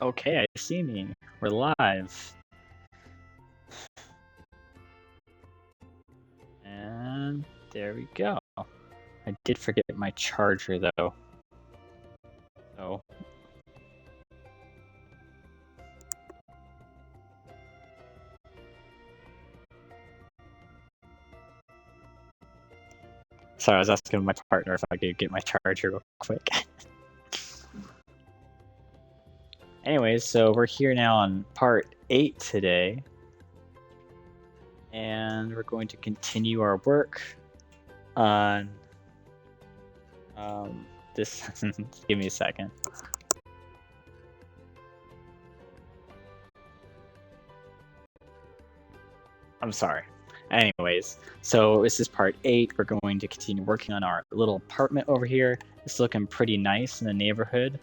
Okay, I see me. We're live. And there we go. I did forget my charger though. So sorry, I was asking my partner if I could get my charger real quick. Anyways, so we're here now on part 8 today. And we're going to continue our work on this. Give me a second. I'm sorry. Anyways, so this is part 8. We're going to continue working on our little apartment over here. It's looking pretty nice in the neighborhood.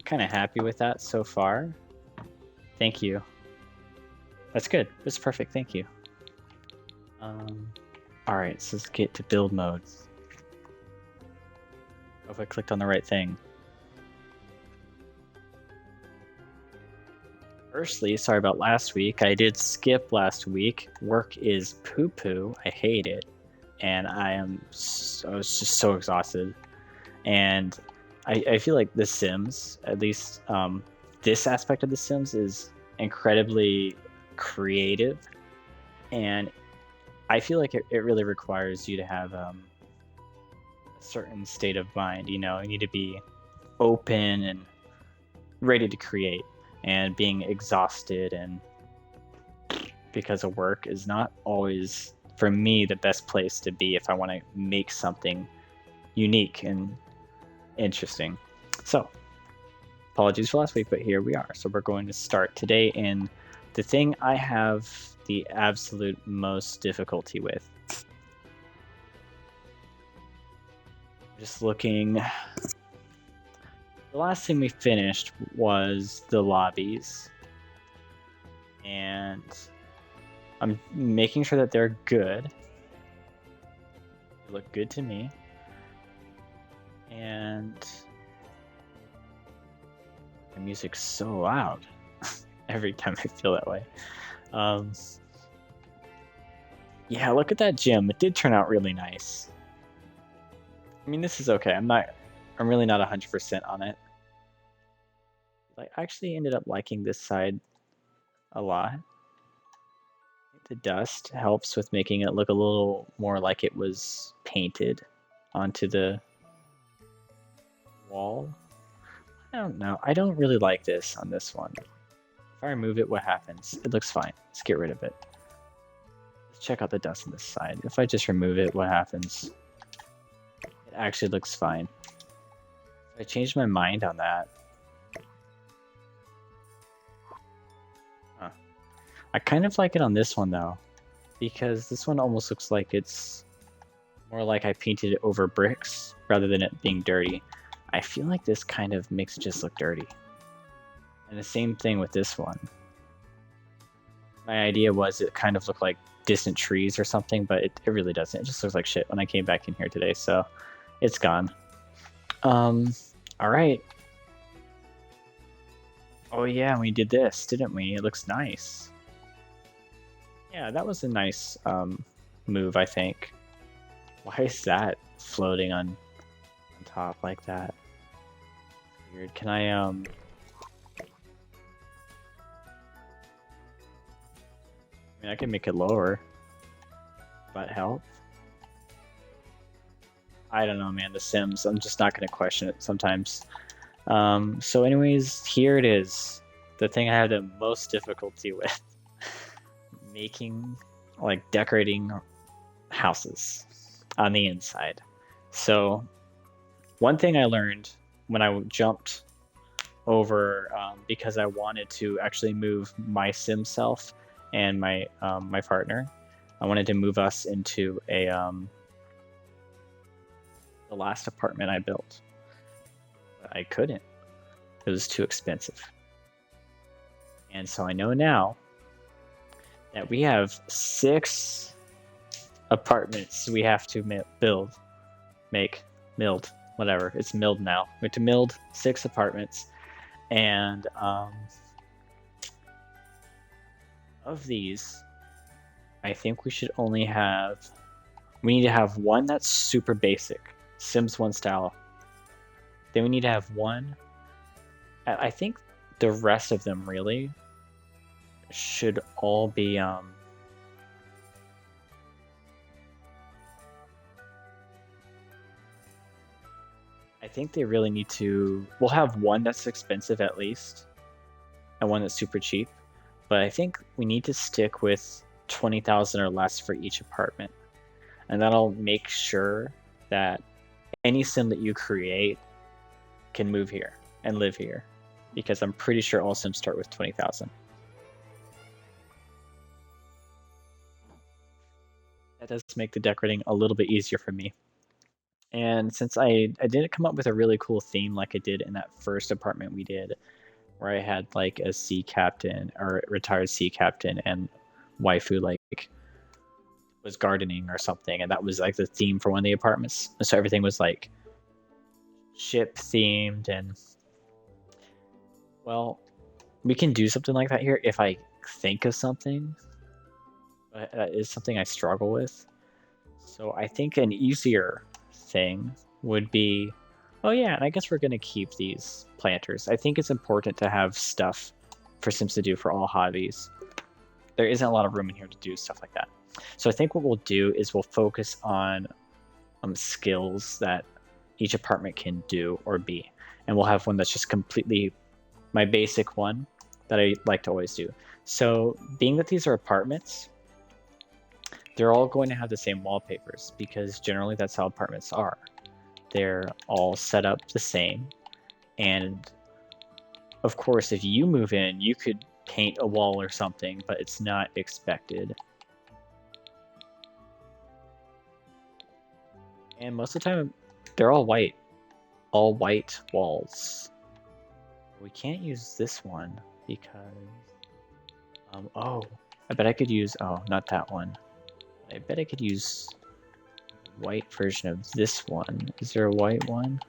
Kind of happy with that so far. Thank you. That's good. That's perfect. Thank you. All right, so let's get to build mode. If I clicked on the right thing. Firstly, sorry about last week. I did skip last week. Work is poo-poo. I hate it. And I was just so exhausted. And I feel like The Sims, at least this aspect of The Sims, is incredibly creative. And I feel like it really requires you to have a certain state of mind. You know, you need to be open and ready to create. And being exhausted and because of work is not always, for me, the best place to be if I want to make something unique and interesting. So, apologies for last week, but here we are. So we're going to start today in the thing I have the absolute most difficulty with. Just looking. The last thing we finished was the lobbies. And I'm making sure that they're good. They look good to me. And the music's so loud every time I feel that way. Yeah, look at that gym. It did turn out really nice. I mean, this is okay. I'm really not 100% on it. I actually ended up liking this side a lot. The dust helps with making it look a little more like it was painted onto the wall. I don't know. I don't really like this on this one. If I remove it, what happens? It looks fine. Let's get rid of it. Let's check out the dust on this side. If I just remove it, what happens? It actually looks fine. I changed my mind on that. Huh. I kind of like it on this one though, because this one almost looks like it's more like I painted it over bricks rather than it being dirty. I feel like this kind of makes it just look dirty. And the same thing with this one. My idea was it kind of looked like distant trees or something, but it really doesn't. It just looks like shit when I came back in here today, so it's gone. All right. Oh yeah, we did this, didn't we? It looks nice. Yeah, that was a nice move, I think. Why is that floating on top like that? Weird. Can I mean, I can make it lower. But help? I don't know, man. The Sims. I'm just not going to question it sometimes. So anyways, here it is. The thing I have the most difficulty with. Making, like, decorating houses on the inside. So one thing I learned when I jumped over, because I wanted to actually move my Sim self and my my partner. I wanted to move us into a the last apartment I built. But I couldn't. It was too expensive. And so I know now that we have 6 apartments we have to build. Whatever. It's milled now. We have to build 6 apartments. And of these, I think we should only have. We need to have one that's super basic, Sims 1 style. Then we need to have one. I think the rest of them really should all be I think they really need to. We'll have one that's expensive at least, and one that's super cheap. But I think we need to stick with 20,000 or less for each apartment, and that'll make sure that any sim that you create can move here and live here, because I'm pretty sure all sims start with 20,000. That does make the decorating a little bit easier for me. And since I didn't come up with a really cool theme like I did in that first apartment we did, where I had like a sea captain or retired sea captain and waifu like was gardening or something, and that was like the theme for one of the apartments. So everything was like ship themed, and well, we can do something like that here if I think of something. But that is something I struggle with. So I think an easier thing would be, oh yeah, and I guess we're gonna keep these planters. I think it's important to have stuff for Sims to do for all hobbies. There isn't a lot of room in here to do stuff like that. So I think what we'll do is we'll focus on skills that each apartment can do or be. And we'll have one that's just completely my basic one that I like to always do. So being that these are apartments, they're all going to have the same wallpapers because generally that's how apartments are. They're all set up the same. And of course, if you move in, you could paint a wall or something, but it's not expected. And most of the time, they're all white walls. We can't use this one because, oh, I bet I could use, oh, not that one. I bet I could use white version of this one. Is there a white one?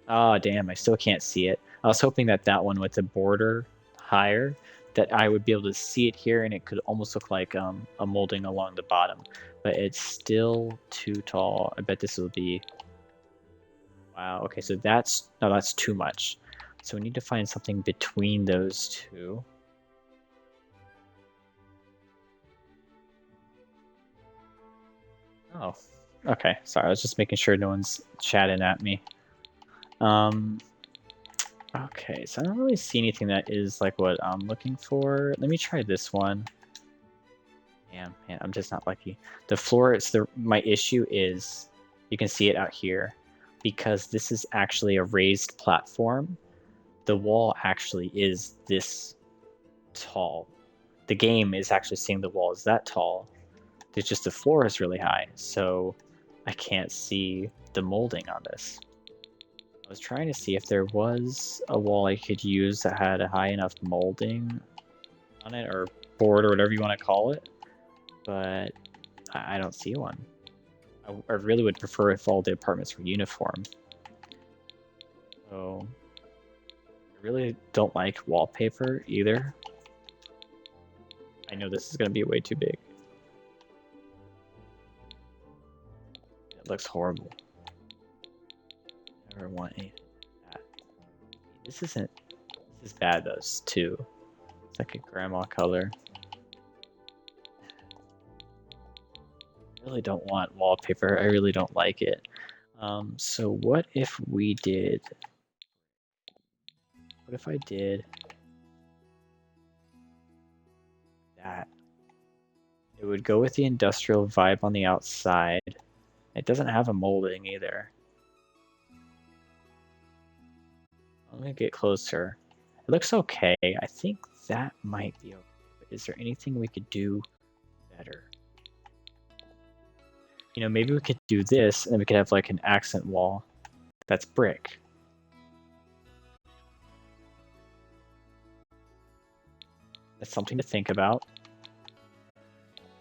Oh, damn, I still can't see it. I was hoping that that one with the border higher, that I would be able to see it here and it could almost look like a molding along the bottom. But it's still too tall. I bet this will be... Wow, okay, so that's... No, that's too much. So we need to find something between those two. Oh, okay. Sorry, I was just making sure no one's chatting at me. Okay, so I don't really see anything that is like what I'm looking for. Let me try this one. Damn, man, I'm just not lucky. The floor is my issue is you can see it out here because this is actually a raised platform. The wall actually is this tall. The game is actually seeing the wall is that tall. It's just the floor is really high, so I can't see the molding on this. I was trying to see if there was a wall I could use that had a high enough molding on it, or board, or whatever you want to call it, but I don't see one. I really would prefer if all the apartments were uniform. So I really don't like wallpaper either. I know this is going to be way too big. It looks horrible. Never want any of that. This isn't... This is bad though, too. It's like a grandma color. I really don't want wallpaper. I really don't like it. So what if we did... What if I did... that? It would go with the industrial vibe on the outside. It doesn't have a molding either. Let me get closer. It looks okay. I think that might be okay. But is there anything we could do better? You know, maybe we could do this, and then we could have like an accent wall that's brick. That's something to think about.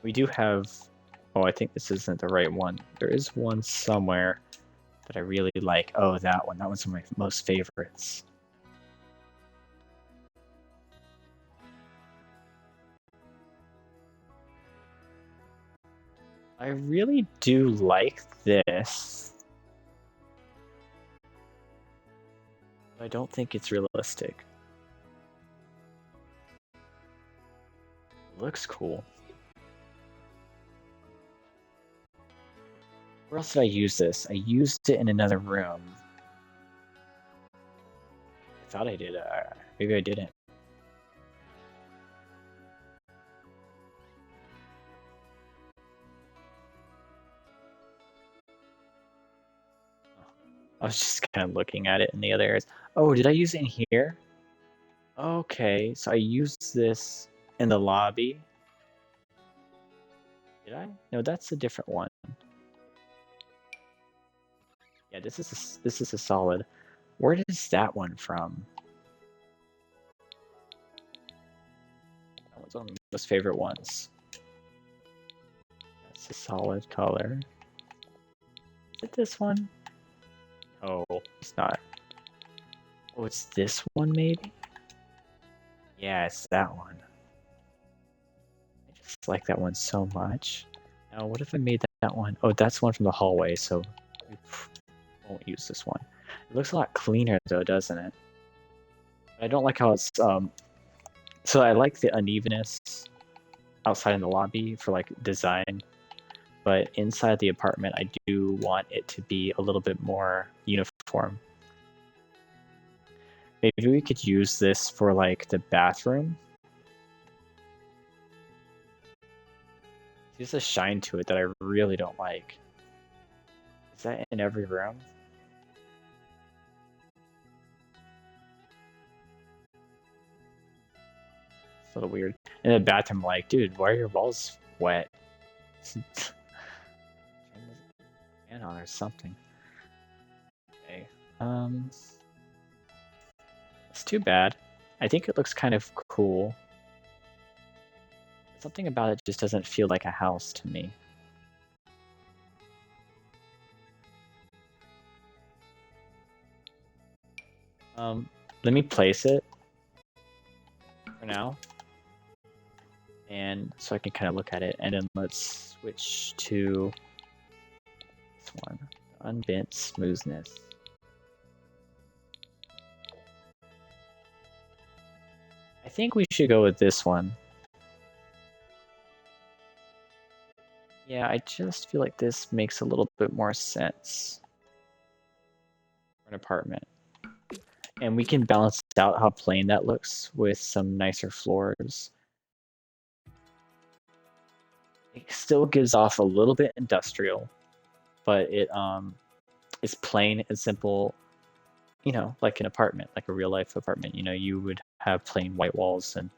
We do have... Oh, I think this isn't the right one. There is one somewhere that I really like. Oh, that one. That one's one of my most favorites. I really do like this. I don't think it's realistic. It looks cool. Where else did I use this? I used it in another room. I thought I did. Maybe I didn't. I was just kind of looking at it in the other areas. Oh, did I use it in here? Okay, so I used this in the lobby. Did I? No, that's a different one. Yeah, this is a solid. Where is that one from? That was one of my most favorite ones. That's a solid color. Is it this one? Oh, it's not. Oh, it's this one maybe? Yeah, it's that one. I just like that one so much. Now, what if I made that one? Oh, that's one from the hallway, so we won't use this one. It looks a lot cleaner though, doesn't it? I don't like how it's so I like the unevenness outside in the lobby for like design, but inside the apartment I do want it to be a little bit more uniform. Maybe we could use this for like the bathroom. There's a shine to it that I really don't like. Is that in every room? It's a little weird. In the bathroom, like, dude, why are your walls wet? Turn the fan on or something. Okay. It's too bad. I think it looks kind of cool. Something about it just doesn't feel like a house to me. Let me place it for now. And so I can kind of look at it, and then let's switch to this one, unbent smoothness. I think we should go with this one. Yeah, I just feel like this makes a little bit more sense for an apartment. And we can balance out how plain that looks with some nicer floors. It still gives off a little bit industrial, but it is plain and simple, you know, like an apartment, like a real life apartment. You know, you would have plain white walls, and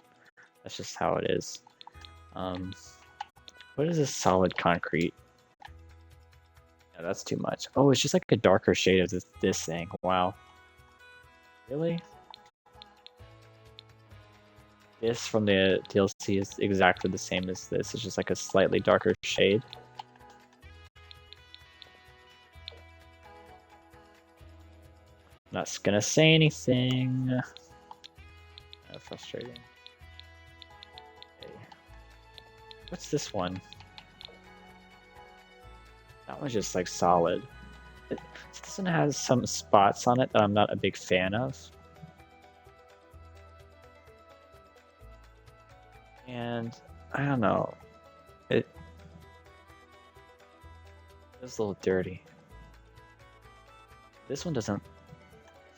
that's just how it is. What is this solid concrete? Yeah, that's too much. Oh, it's just like a darker shade of this thing. Wow. Really? This from the DLC is exactly the same as this. It's just like a slightly darker shade. Not gonna say anything. Frustrating. Okay. What's this one? That one's just like solid. This one has some spots on it that I'm not a big fan of. And I don't know. It's a little dirty. This one doesn't.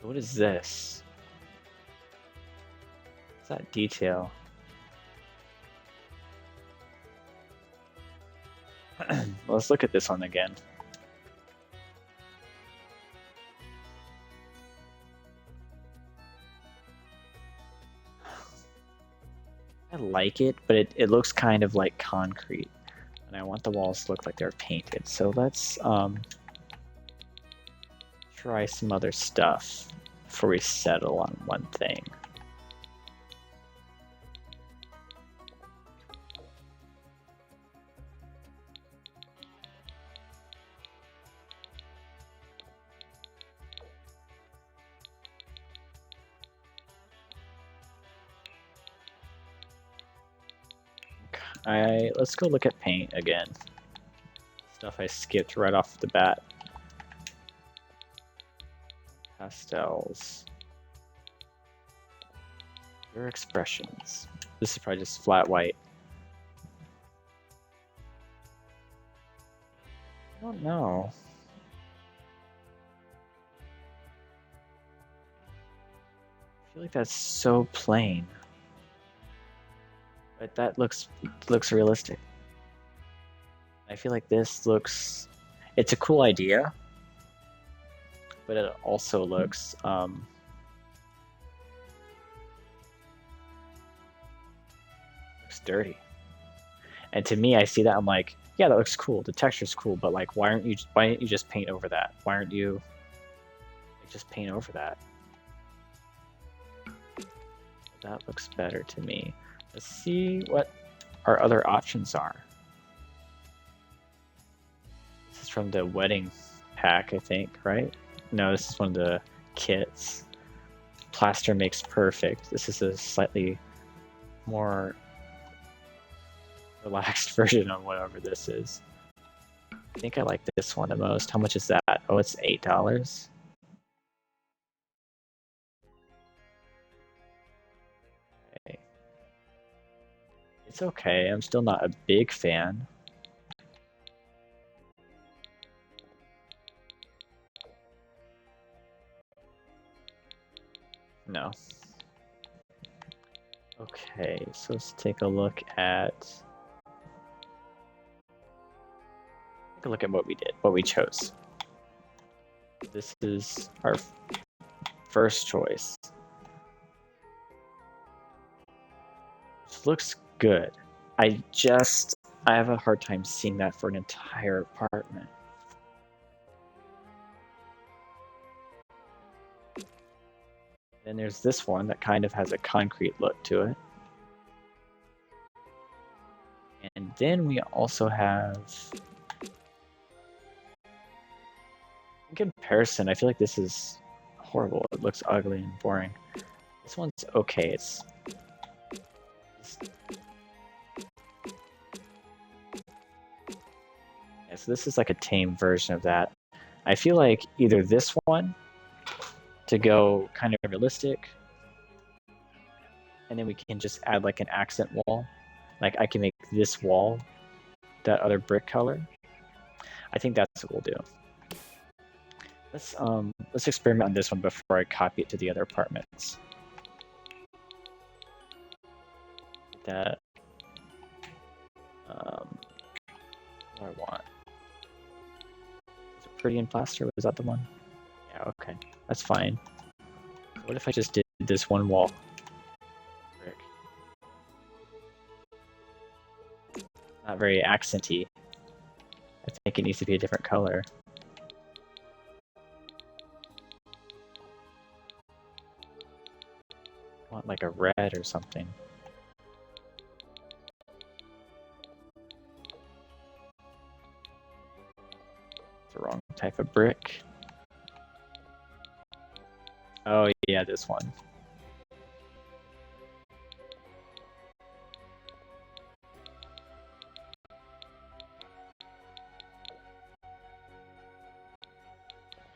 So what is this? What's that detail? Let's look at this one again. I like it, but it looks kind of like concrete. And I want the walls to look like they're painted. So let's try some other stuff before we settle on one thing. Let's go look at paint again. Stuff I skipped right off the bat. Pastels. Your expressions. This is probably just flat white. I don't know. I feel like that's so plain. But that looks realistic. I feel like this looks... It's a cool idea, but it also looks dirty. And to me, I see that, I'm like, yeah, that looks cool. The texture's cool, but like, why didn't you just paint over that? Why aren't you just paint over that? That looks better to me. Let's see what our other options are. This is from the wedding pack, I think, right? No, this is one of the kits. Plaster makes perfect. This is a slightly more relaxed version of whatever this is. I think I like this one the most. How much is that? Oh, it's $8. Okay. It's okay. I'm still not a big fan. No. Okay, so let's take a look at what we did, what we chose. This is our first choice. This looks good. I have a hard time seeing that for an entire apartment. Then there's this one that kind of has a concrete look to it. And then we also have... In comparison, I feel like this is horrible. It looks ugly and boring. This one's okay. It's yeah, so this is like a tame version of that. I feel like either this one to go kind of realistic, and then we can just add like an accent wall. Like I can make this wall that other brick color. I think that's what we'll do. Let's experiment on this one before I copy it to the other apartments. That what do I want? Is it pretty in plaster? Was that the one? Yeah, okay. That's fine. What if I just did this one wall? Brick. Not very accenty. I think it needs to be a different color. I want like a red or something. It's the wrong type of brick. Oh yeah, this one.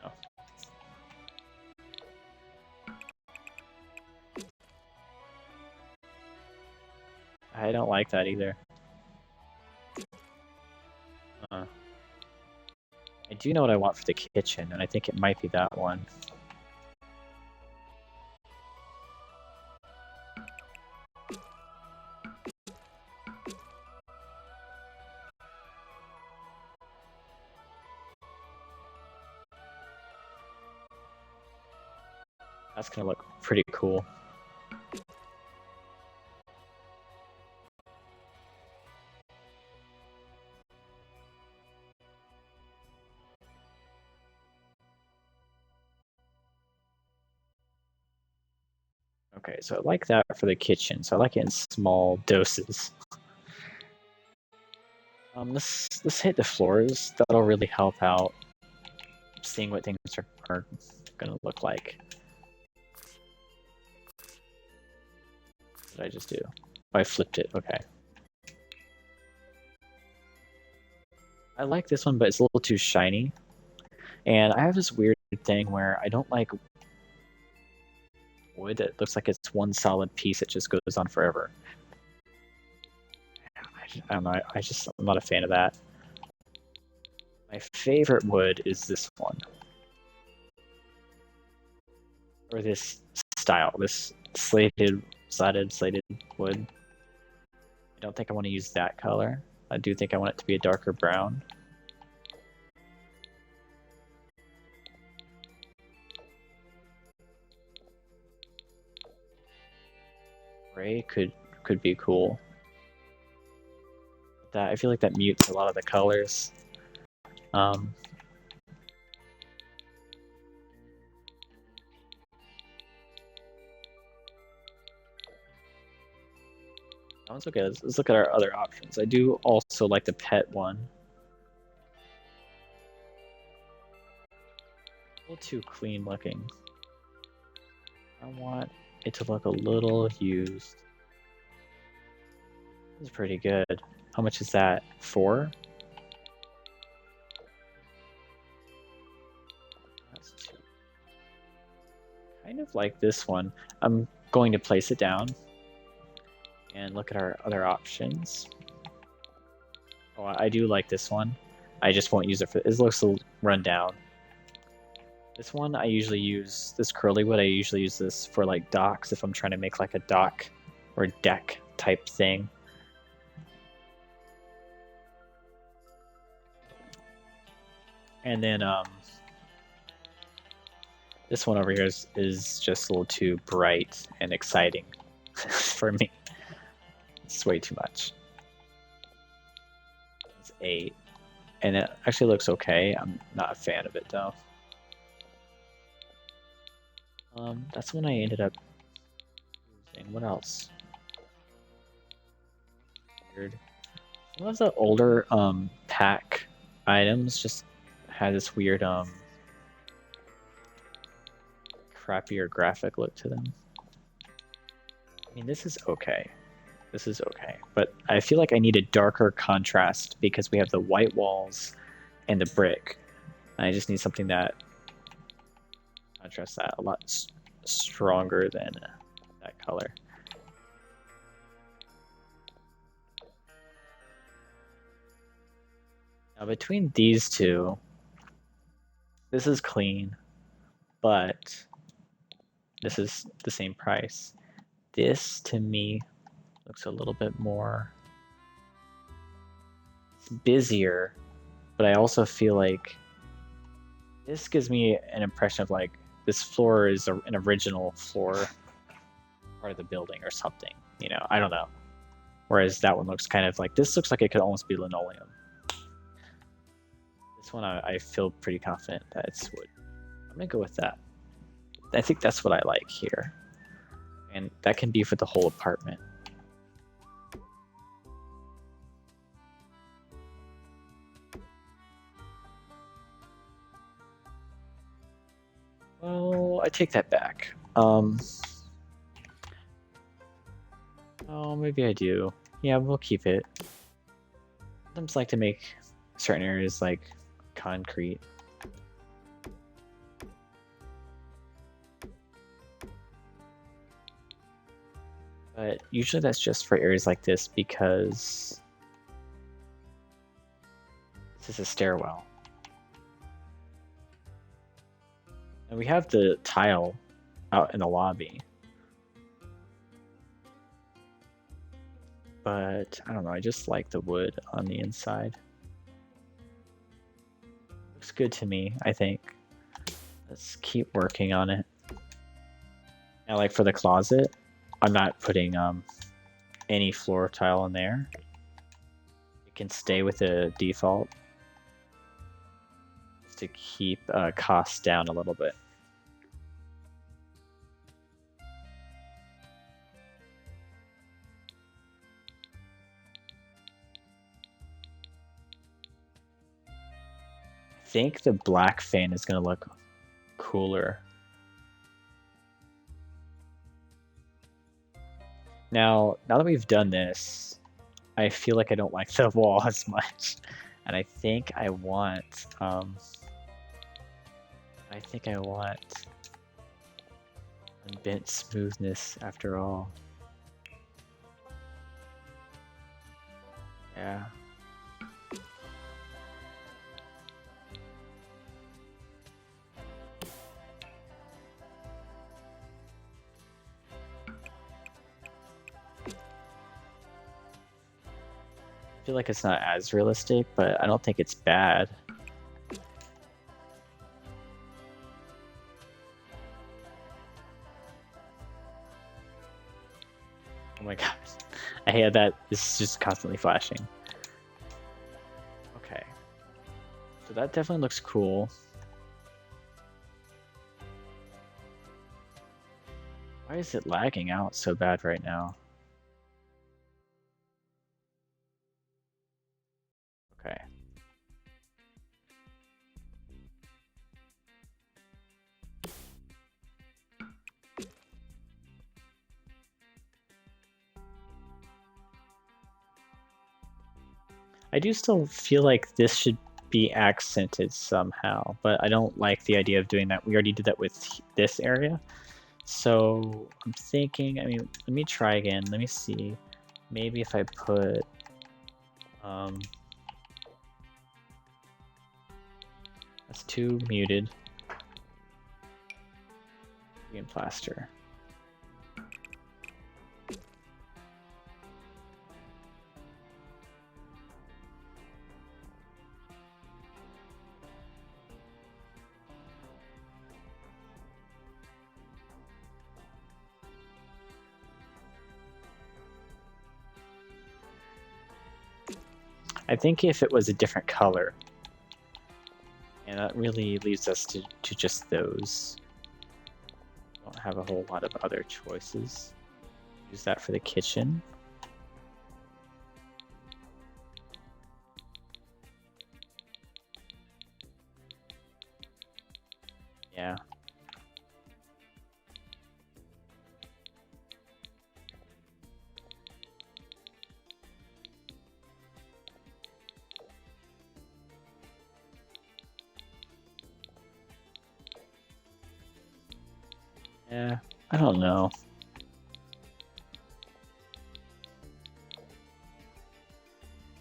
Oh. I don't like that either. I do know what I want for the kitchen, and I think it might be that one. That's gonna look pretty cool. Okay, so I like that for the kitchen. So I like it in small doses. Let's hit the floors. That'll really help out seeing what things are gonna look like. What did I just do? Oh, I flipped it. Okay. I like this one, but it's a little too shiny. And I have this weird thing where I don't like wood that looks like it's one solid piece that just goes on forever. I don't know. I'm not a fan of that. My favorite wood is this one, or this style, this slated wood. I don't think I want to use that color. I do think I want it to be a darker brown. Gray could be cool. That I feel like that mutes a lot of the colors. Let's look at our other options. I do also like the pet one. A little too clean looking. I want it to look a little used. This is pretty good. How much is that? 4? That's 2. Kind of like this one. I'm going to place it down and look at our other options. Oh, I do like this one. I just won't use it for it. Looks a little run down. This one I usually use, this curly wood, I usually use this for like docks if I'm trying to make like a dock or deck type thing. And then this one over here is just a little too bright and exciting for me. It's way too much. It's 8. And it actually looks okay. I'm not a fan of it though. That's when I ended up using. What else? Weird. Some of the older pack items just had this weird crappier graphic look to them. I mean, this is okay. This is okay, but I feel like I need a darker contrast because we have the white walls and the brick. I just need something that contrasts that a lot stronger than that color. Now between these two, this is clean, but this is the same price. This to me looks a little bit more, it's busier, but I also feel like this gives me an impression of like this floor is an original floor part of the building or something, you know, I don't know. Whereas that one looks kind of like, this looks like it could almost be linoleum. This one I feel pretty confident that it's wood. I'm gonna go with that. I think that's what I like here. And that can be for the whole apartment. Well, I take that back. Oh, maybe I do. Yeah, we'll keep it. Sometimes like to make certain areas like concrete. But usually that's just for areas like this because this is a stairwell. And we have the tile out in the lobby. But I don't know, I just like the wood on the inside. Looks good to me, I think. Let's keep working on it. Now, like for the closet, I'm not putting any floor tile in there. It can stay with the default just to keep costs down a little bit. I think the black fan is going to look cooler. Now that we've done this, I feel like I don't like the wall as much. And I think I want unbent smoothness after all. Yeah. I feel like it's not as realistic, but I don't think it's bad. Oh my god. I hate that this is just constantly flashing. Okay. So that definitely looks cool. Why is it lagging out so bad right now? Okay. I do still feel like this should be accented somehow, but I don't like the idea of doing that. We already did that with this area. So I'm thinking, I mean, let me try again. Let me see. Maybe if I put, that's too muted. Green plaster. I think if it was a different color, and that really leads us to just those. Don't have a whole lot of other choices. Use that for the kitchen. Yeah. Yeah, I don't know.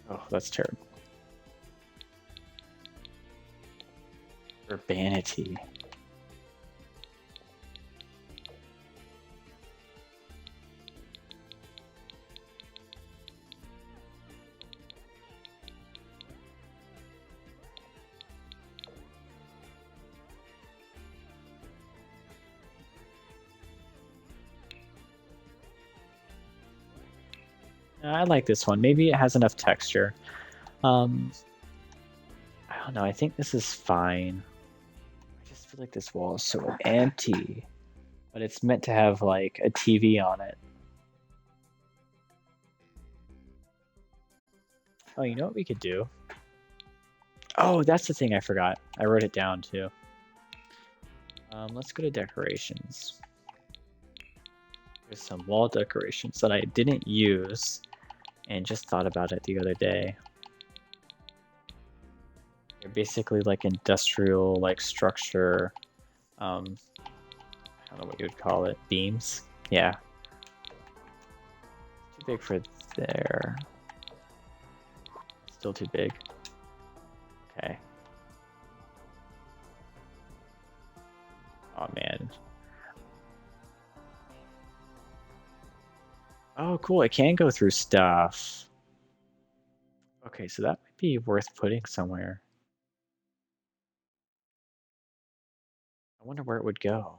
Oh, that's terrible. Urbanity. I like this one. Maybe it has enough texture. I don't know. I think this is fine. I just feel like this wall is so empty. But it's meant to have like a TV on it. Oh, you know what we could do? Oh, that's the thing I forgot. I wrote it down too. Let's go to decorations. There's some wall decorations that I didn't use and just thought about it the other day. They're basically like industrial, like structure. I don't know what you would call it. Beams. Yeah. Too big for there. Still too big. Okay. Oh man. Oh cool, it can go through stuff. Okay, so that might be worth putting somewhere. I wonder where it would go.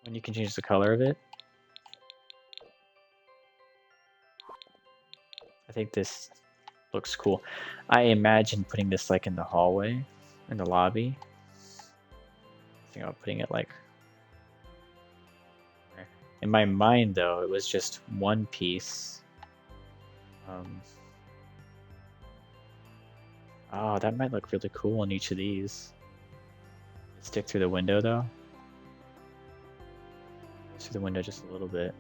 When you can change the color of it. I think this looks cool. I imagine putting this like in the hallway, in the lobby. I think I'm putting it like... In my mind though, it was just one piece. Oh, that might look really cool on each of these. Stick through the window though. Through the window just a little bit.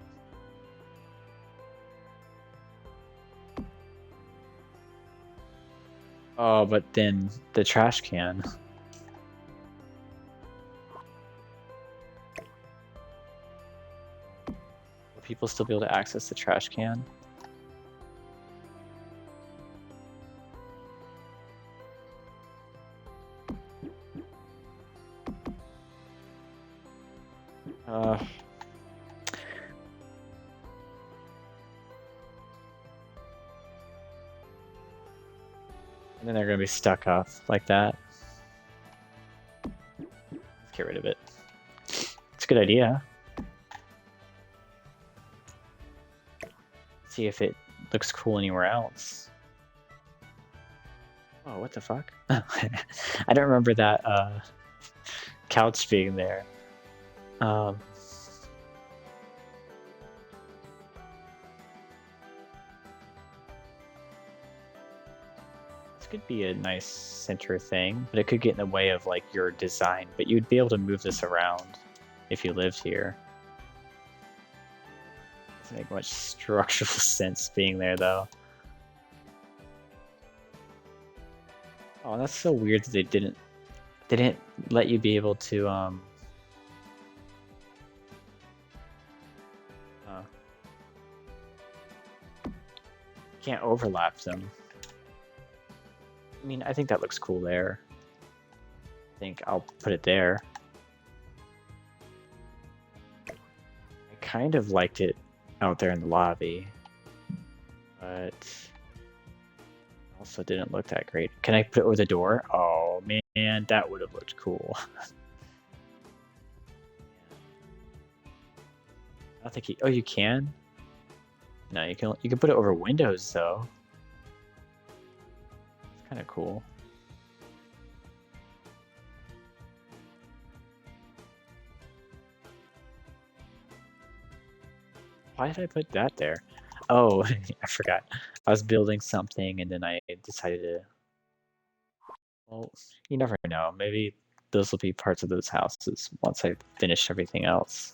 Oh, but then the trash can. Will people still be able to access the trash can? And then they're gonna be stuck up like that. Let's get rid of it. It's a good idea. See if it looks cool anywhere else. Oh, what the fuck? I don't remember that couch being there. This could be a nice center thing, but it could get in the way of like your design. But you'd be able to move this around if you lived here. Doesn't make much structural sense being there though. Oh, that's so weird that they didn't let you be able to can't overlap them. I mean, I think that looks cool there. I think I'll put it there. I kind of liked it out there in the lobby, but also didn't look that great. Can I put it over the door? Oh man, that would have looked cool. I don't think oh, you can? No, you can put it over windows though. It's kind of cool. Why did I put that there? Oh, I forgot. I was building something and then I decided to... Well, you never know. Maybe those will be parts of those houses once I finish everything else.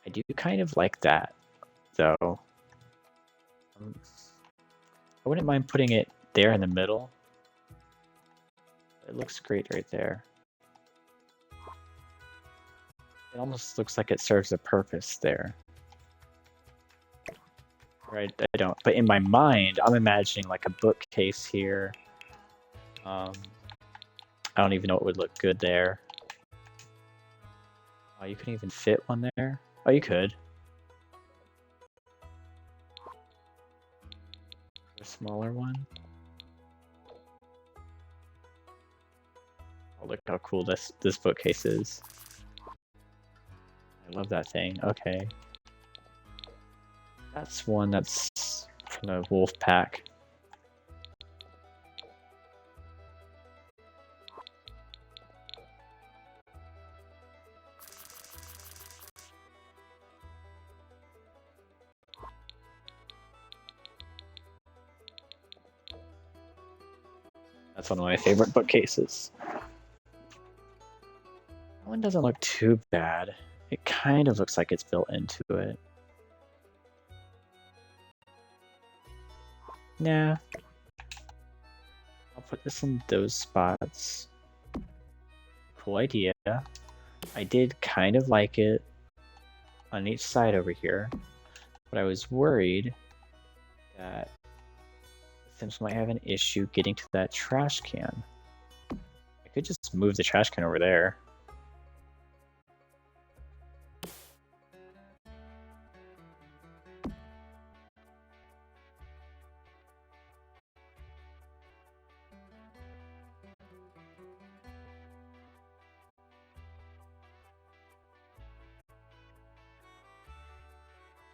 I do kind of like that, though. I wouldn't mind putting it there in the middle. It looks great right there. It almost looks like it serves a purpose there. Right, I don't. But in my mind, I'm imagining like a bookcase here. I don't even know what would look good there. Oh, you couldn't even fit one there? Oh, you could. A smaller one? Oh, look how cool this bookcase is. I love that thing. Okay. That's one that's from the wolf pack. That's one of my favorite bookcases. That one doesn't look too bad. It kind of looks like it's built into it. Nah. I'll put this in those spots. Cool idea. I did kind of like it on each side over here, but I was worried that Sims might have an issue getting to that trash can. I could just move the trash can over there.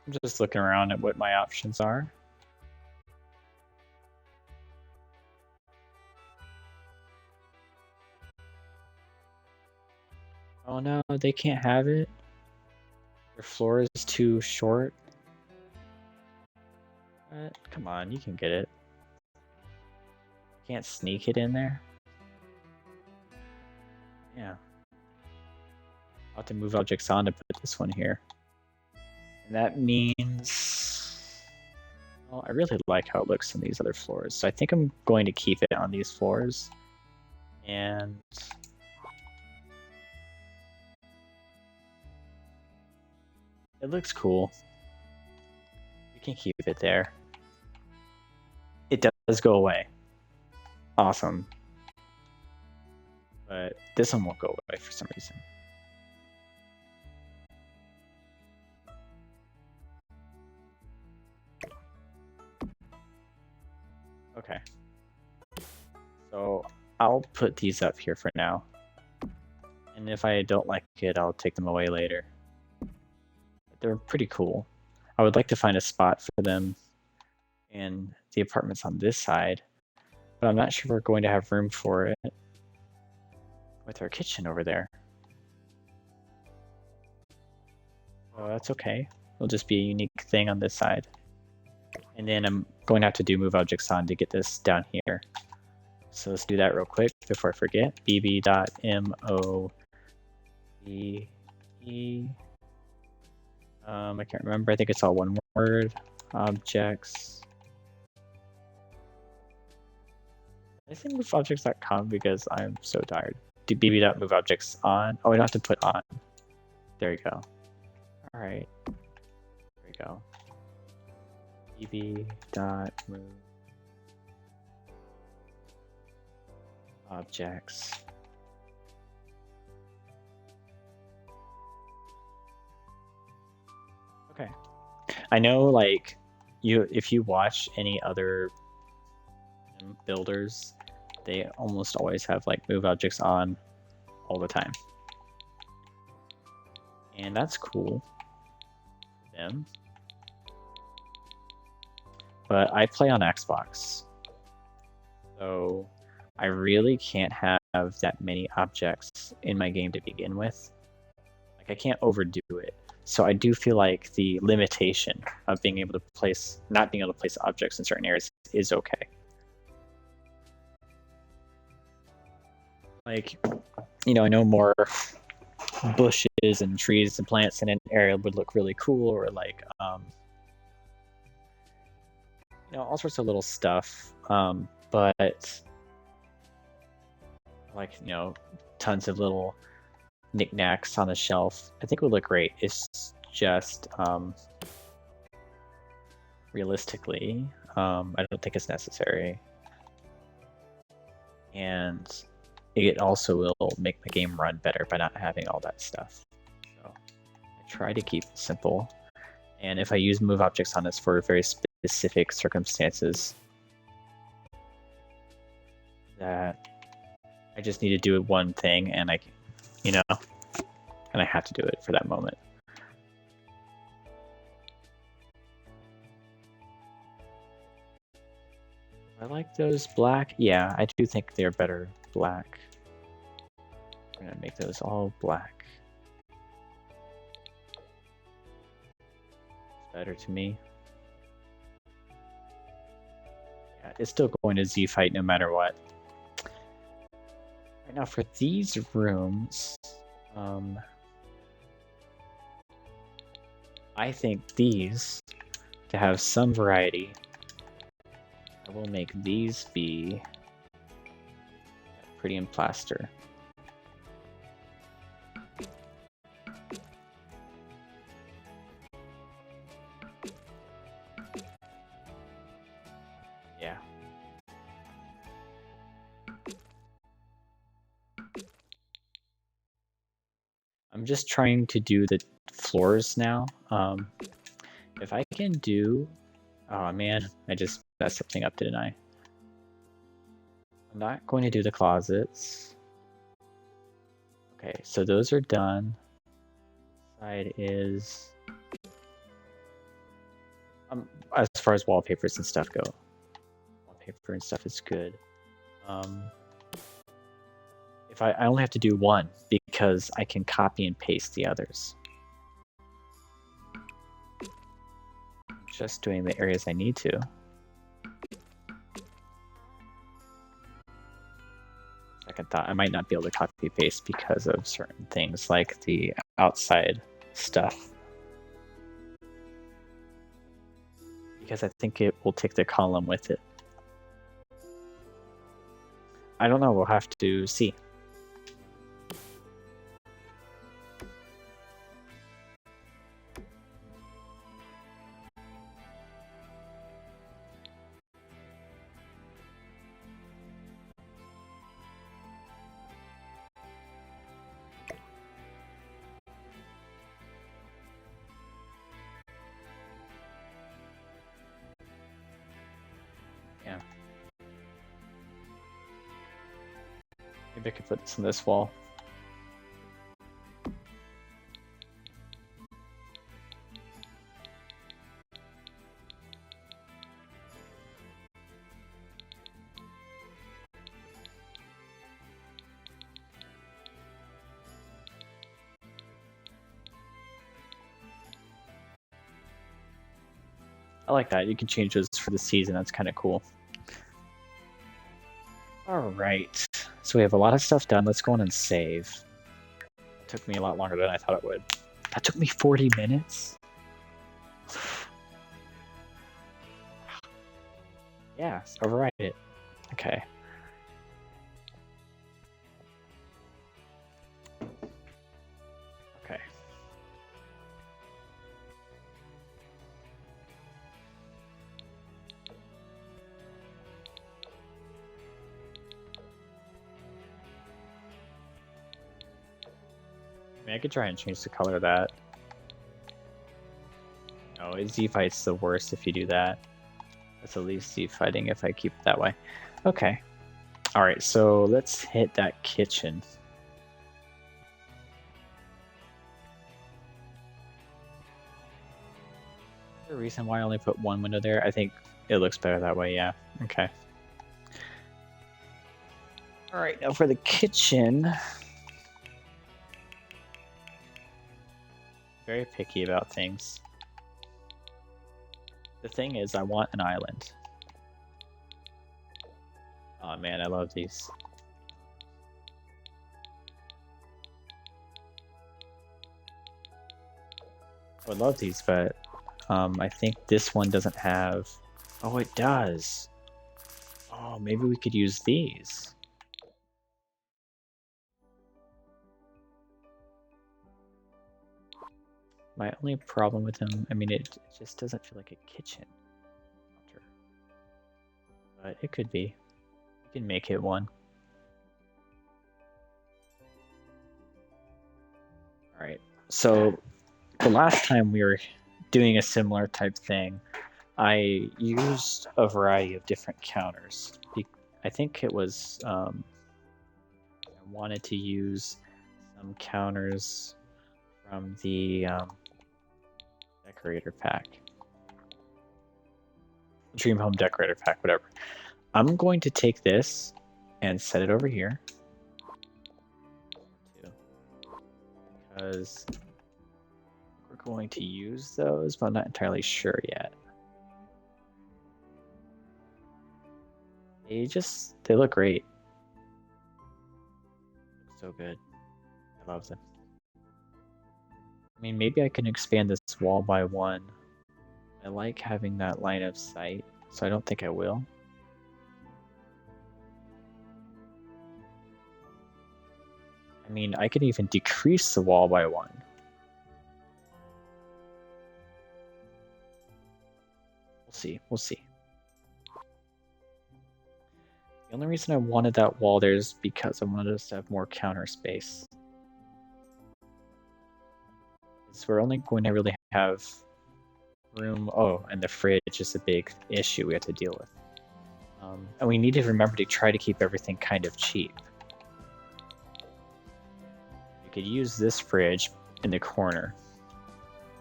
I'm just looking around at what my options are. Oh no, they can't have it. Their floor is too short. Come on, you can get it. Can't sneak it in there? Yeah. I'll have to move objects on to put this one here. And that means... Well, I really like how it looks on these other floors, so I think I'm going to keep it on these floors. And it looks cool. We can keep it there. It does go away. Awesome. But this one won't go away for some reason. Okay. So I'll put these up here for now. And if I don't like it, I'll take them away later. They're pretty cool. I would like to find a spot for them in the apartments on this side, but I'm not sure we're going to have room for it with our kitchen over there. Oh, that's okay. It'll just be a unique thing on this side. And then I'm going to have to do move objects on to get this down here. So let's do that real quick before I forget. bb.move. I can't remember. I think it's all one word. Objects. I think moveobjects.com because I'm so tired. Do bb.moveobjects on. Oh, I don't have to put on. There you go. All right. There we go. bb.move objects. Okay. I know, like, if you watch any other builders, they almost always have like move objects on all the time. And that's cool for them. But I play on Xbox, so I really can't have that many objects in my game to begin with. Like, I can't overdo it. So I do feel like the limitation of being able to place, not being able to place objects in certain areas is okay. Like, you know, I know more bushes and trees and plants in an area would look really cool, or like, you know, all sorts of little stuff. But like, you know, tons of little knickknacks on the shelf, I think would look great. It's just realistically, I don't think it's necessary. And it also will make my game run better by not having all that stuff. So I try to keep it simple. And if I use move objects on this for very specific circumstances, that I just need to do one thing, and I, you know, and I have to do it for that moment. I like those black. Yeah, I do think they're better black. I'm gonna make those all black. It's better to me. Yeah, it's still going to Z fight no matter what. Right now, for these rooms, I think these, to have some variety, I will make these be pretty in plaster. Yeah. I'm just trying to do the floors now. If I can do... Oh man, I just messed something up, didn't I? I'm not going to do the closets. Okay, so those are done. Side is... as far as wallpapers and stuff go. Wallpaper and stuff is good. If I only have to do one because I can copy and paste the others. Just doing the areas I need to. Second thought, I might not be able to copy paste because of certain things like the outside stuff. because I think it will take the column with it. I don't know, we'll have to see. Yeah. Maybe I could put this on this wall. I like that. You can change those for the season. That's kind of cool. All right. So we have a lot of stuff done. Let's go on and save. It took me a lot longer than I thought it would. That took me 40 minutes? Yeah, override it. Okay. Okay. I mean, I could try and change the color of that. No, Z fight's the worst if you do that. That's the least Z fighting if I keep it that way. Okay. Alright, so let's hit that kitchen. Is there a reason why I only put one window there? I think it looks better that way, yeah. Okay. Alright, now for the kitchen. Very picky about things. The thing is, I want an island. Oh man, I love these. I would love these, but I think this one doesn't have... Oh, it does! Oh, maybe we could use these. My only problem with them, I mean, it just doesn't feel like a kitchen. But it could be. We can make it one. Alright, so the last time we were doing a similar type thing, I used a variety of different counters. I think it was, I wanted to use some counters from the decorator pack. Dream Home Decorator Pack, whatever. I'm going to take this and set it over here. Because we're going to use those, but I'm not entirely sure yet. They look great. So good. I love them. I mean, maybe I can expand this wall by one. I like having that line of sight, so I don't think I will. I mean, I could even decrease the wall by one. We'll see. The only reason I wanted that wall there is because I wanted us to have more counter space. So we're only going to really have room. Oh, and the fridge is a big issue we have to deal with. And we need to remember to try to keep everything kind of cheap. We could use this fridge in the corner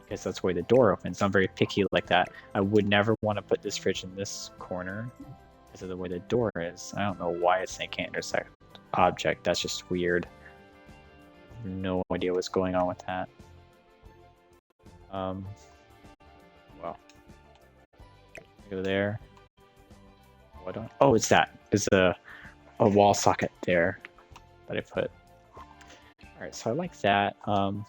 because that's where the door opens. I'm very picky like that. I would never want to put this fridge in this corner because of the way the door is. I don't know why it's saying can't intersect object. That's just weird. I have no idea what's going on with that. Well, go there. Oh, it's that. There's a wall socket there that I put. Alright, so I like that. Let's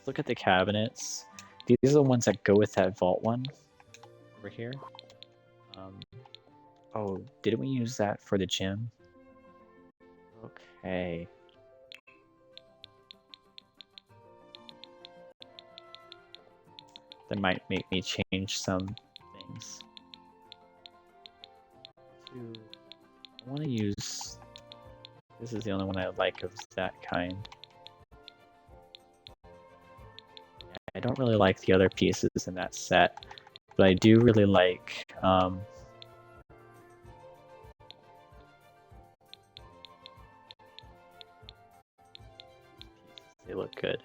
look at the cabinets. These are the ones that go with that vault one. over here. Oh, didn't we use that for the gym? Okay. That might make me change some things. I want to use... This is the only one I like of that kind. I don't really like the other pieces in that set, but I do really like... They look good.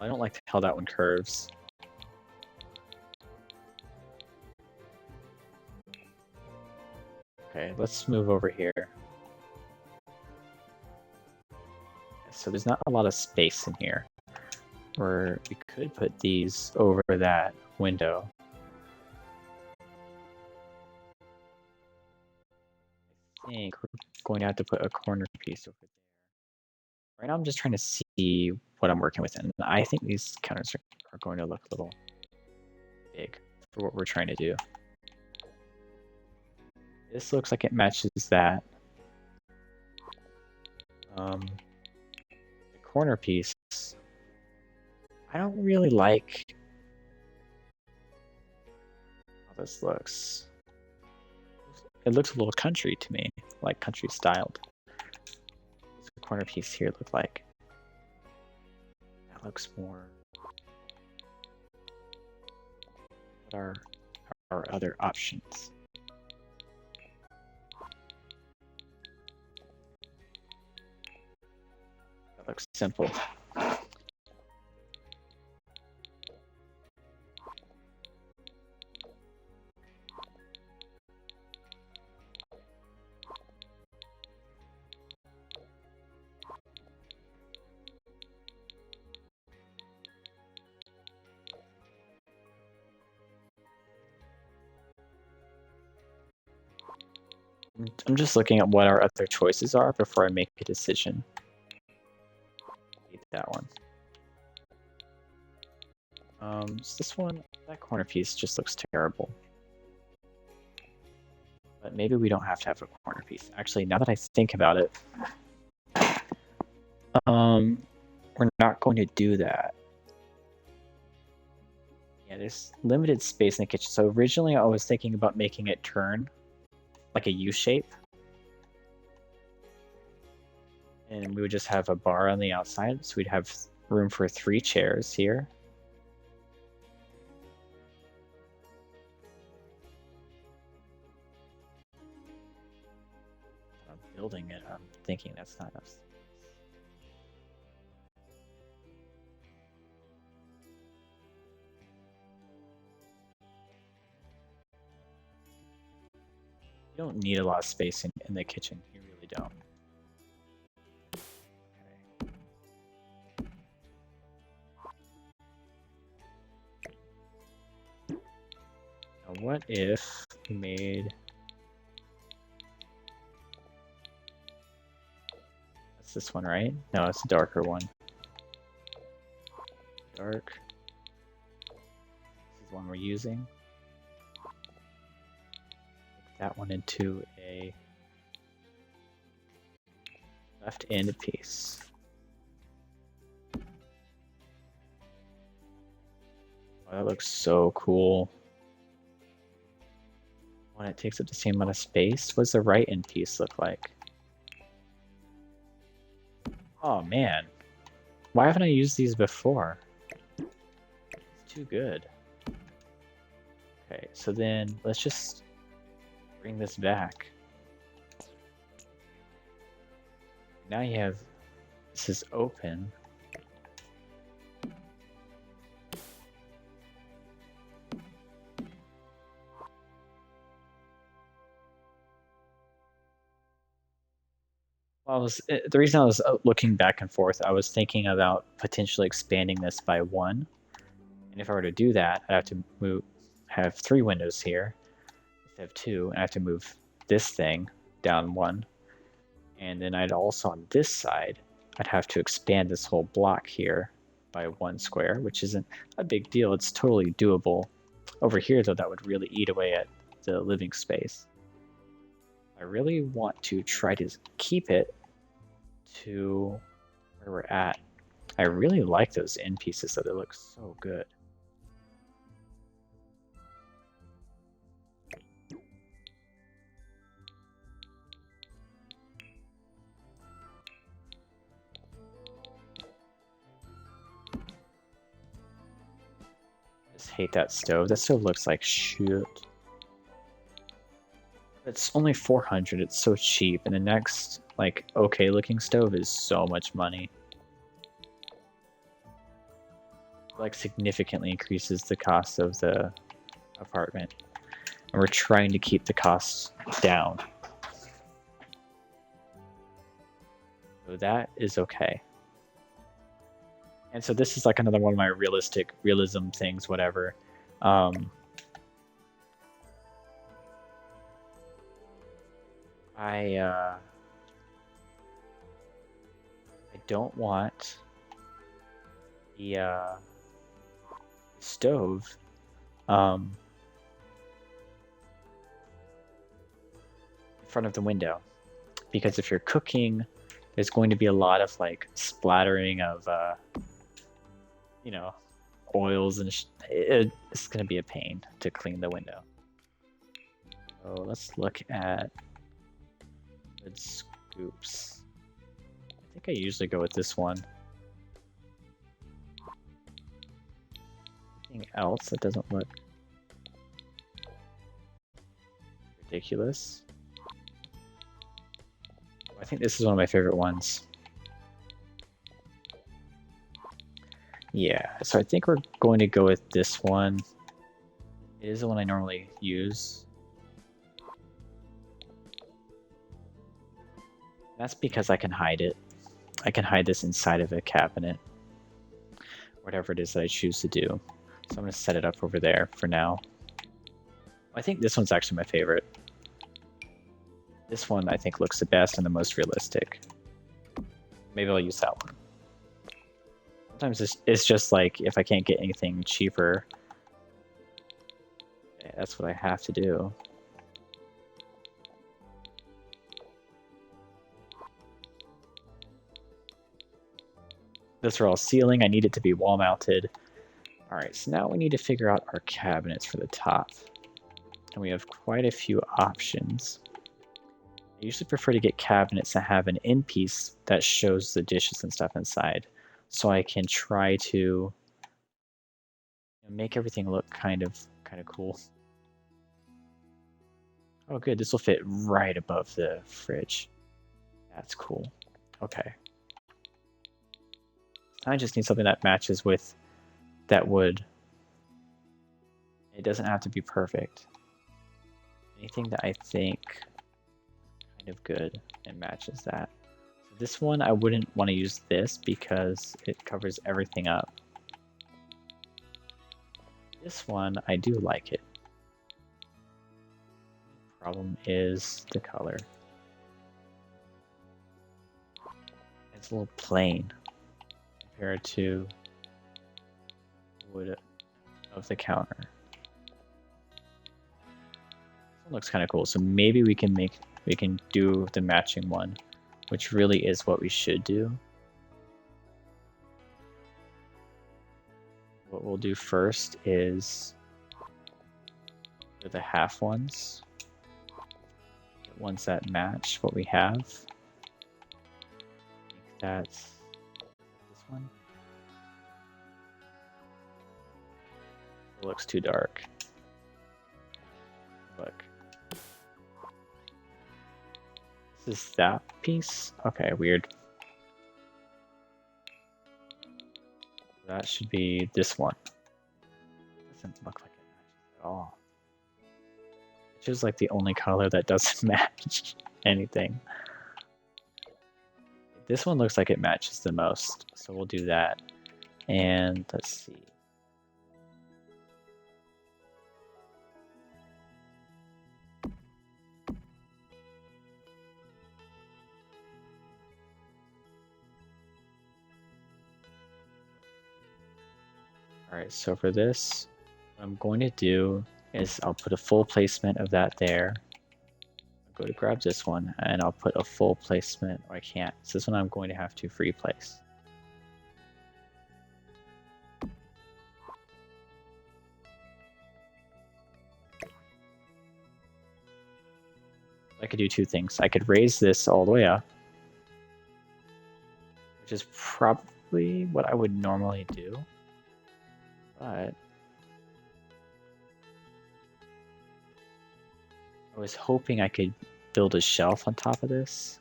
I don't like how that one curves. Okay, let's move over here. So there's not a lot of space in here. Or we could put these over that window. I think we're going to have to put a corner piece over there. Right now I'm just trying to see what I'm working with, and I think these counters are going to look a little big for what we're trying to do. This looks like it matches that. The corner piece, I don't really like how this looks. It looks a little country to me, like country styled. What's the corner piece here look like? That looks more... What are our other options? That looks simple. I'm just looking at what our other choices are before I make a decision. That one. So this one, that corner piece just looks terrible. But maybe we don't have to have a corner piece. Actually, now that I think about it, we're not going to do that. Yeah, there's limited space in the kitchen. So originally I was thinking about making it turn like a U shape. And we would just have a bar on the outside, so we'd have room for 3 chairs here. I'm building it, I'm thinking that's not enough. You don't need a lot of space in the kitchen, you really don't. What if we made... That's this one, right? No, it's a darker one. Dark. This is one we're using. Make that one into a left end piece. Oh, that looks so cool. When it takes up the same amount of space, what does the right end piece look like? Oh man, why haven't I used these before? It's too good. Okay, so then let's just bring this back. Now you have, this is open. The reason I was looking back and forth, I was thinking about potentially expanding this by 1. And if I were to do that, I'd have to have 3 windows here instead of 2, and I have to move this thing down 1. And then I'd also, on this side, I'd have to expand this whole block here by 1 square, which isn't a big deal. It's totally doable. Over here, though, that would really eat away at the living space. I really want to try to keep it to where we're at. I really like those end pieces, though. They look so good. I just hate that stove. That stove looks like shit. It's only 400. It's so cheap, and the next like okay looking stove is so much money. Like significantly increases the cost of the apartment, and we're trying to keep the costs down. So that is okay. And so this is like another one of my realism things, whatever. I don't want the stove in front of the window, because if you're cooking, there's going to be a lot of like splattering of you know, oils, and it's going to be a pain to clean the window. So let's look at wood scoops. I think I usually go with this one. Anything else that doesn't look ridiculous? I think this is one of my favorite ones. Yeah, so I think we're going to go with this one. It is the one I normally use. That's because I can hide it. I can hide this inside of a cabinet. Whatever it is that I choose to do. So I'm going to set it up over there for now. I think this one's actually my favorite. This one I think looks the best and the most realistic. Maybe I'll use that one. Sometimes it's just like, if I can't get anything cheaper, that's what I have to do. Those are all ceiling. I need it to be wall mounted. Alright, so now we need to figure out our cabinets for the top. And we have quite a few options. I usually prefer to get cabinets that have an end piece that shows the dishes and stuff inside, so I can try to make everything look kind of cool. Oh good, this will fit right above the fridge. That's cool. Okay. I just need something that matches with that wood. It doesn't have to be perfect. Anything that I think kind of good and matches that. So this one, I wouldn't want to use this because it covers everything up. This one, I do like it. Problem is the color. It's a little plain compared to wood of the counter. This one looks kind of cool, so maybe we can do the matching one, which really is what we should do. What we'll do first is the half ones. Get ones that match what we have. I think that's this one. It looks too dark. Look. This is that piece? Okay, weird. That should be this one. Doesn't look like it matches at all. It's just like the only color that doesn't match anything. This one looks like it matches the most, so we'll do that. And let's see. Alright, so for this, what I'm going to do is I'll put a full placement of that there. I'll go to grab this one, and I'll put a full placement, or I can't. So this one I'm going to have to free place. I could do two things. I could raise this all the way up, which is probably what I would normally do, but I was hoping I could build a shelf on top of this.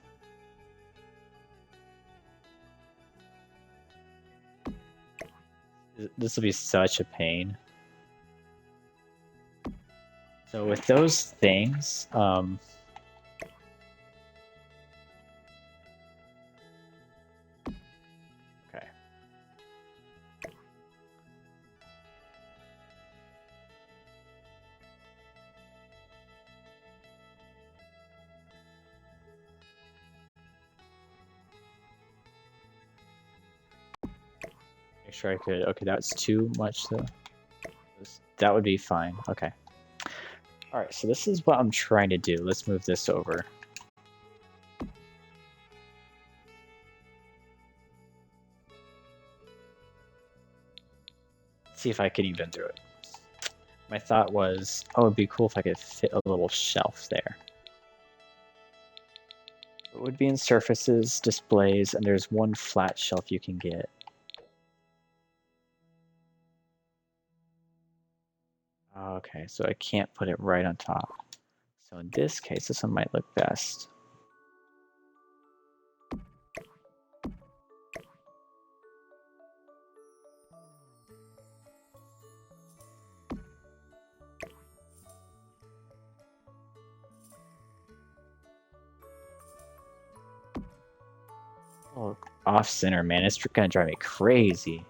This will be such a pain. So with those things, okay. Make sure I could, okay, that's too much though. That would be fine, okay. Alright, so this is what I'm trying to do. Let's move this over. Let's see if I can even do it. My thought was, oh, it'd be cool if I could fit a little shelf there. It would be in surfaces, displays, and there's one flat shelf you can get. Okay, so I can't put it right on top. So in this case, this one might look best. Oh, off center, man. It's gonna drive me crazy.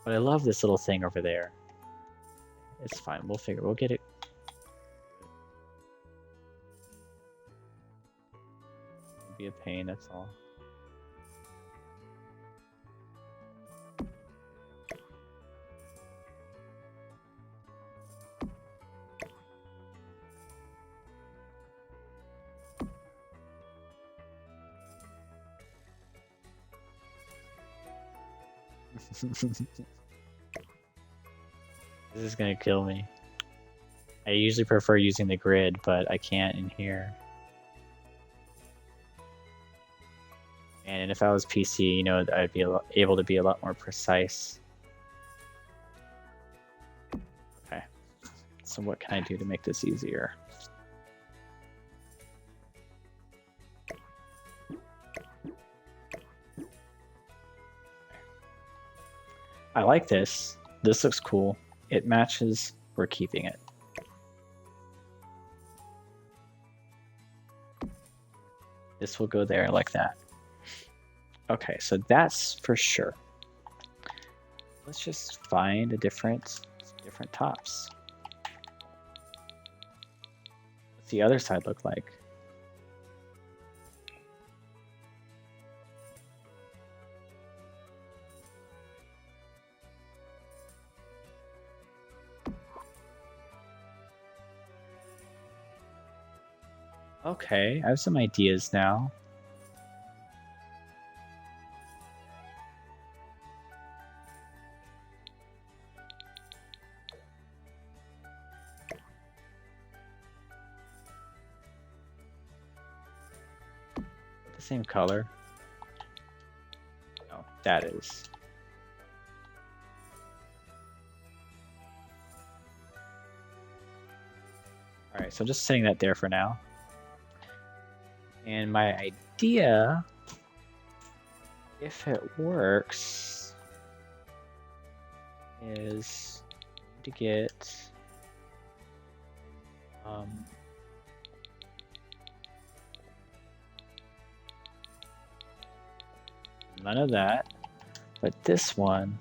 But I love this little thing over there. It's fine. We'll get it. It'll be a pain, that's all. This is gonna kill me. I usually prefer using the grid, but I can't in here. And if I was PC, you know, I'd be able to be a lot more precise. Okay, so what can I do to make this easier? I like this. This looks cool. It matches. We're keeping it. This will go there like that. Okay, so that's for sure. Let's just find a different tops. What's the other side look like? Okay, I have some ideas now. The same color. No, that is. Alright, so I'm just setting that there for now. And my idea, if it works, is to get none of that, but this one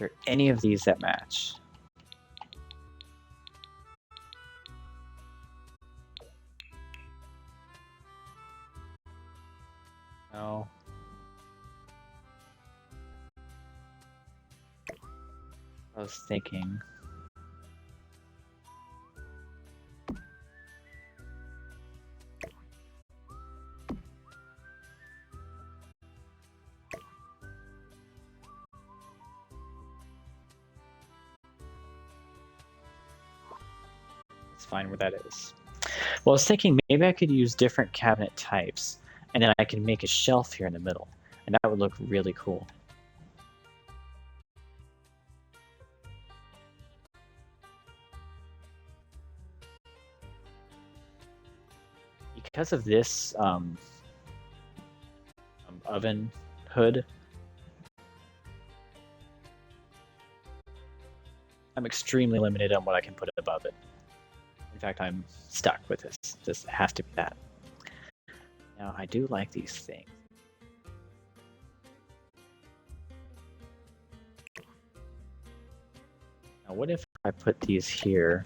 there any of these that match? No. I was thinking. It's fine where that is. Well, I was thinking maybe I could use different cabinet types, and then I can make a shelf here in the middle, and that would look really cool. Because of this oven hood, I'm extremely limited on what I can put above it. In fact, I'm stuck with this. This has to be that. Now, I do like these things. Now, what if I put these here?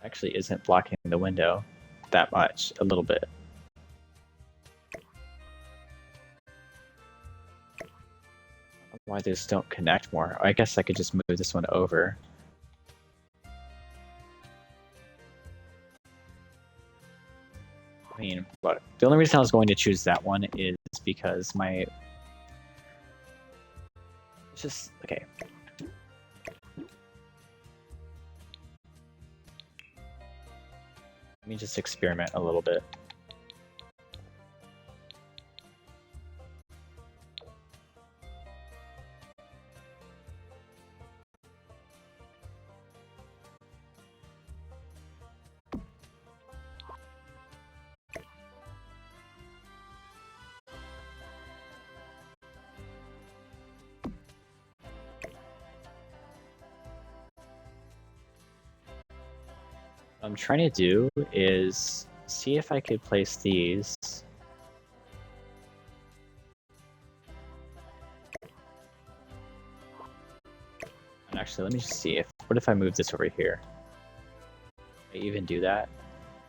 Actually isn't blocking the window that much, a little bit. Why these don't connect more? I guess I could just move this one over. I mean, look, the only reason I was going to choose that one is because my... It's just, okay. Let me just experiment a little bit. What I'm trying to do is see if I could place these. And actually, let me just see if, what if I move this over here? Can I even do that?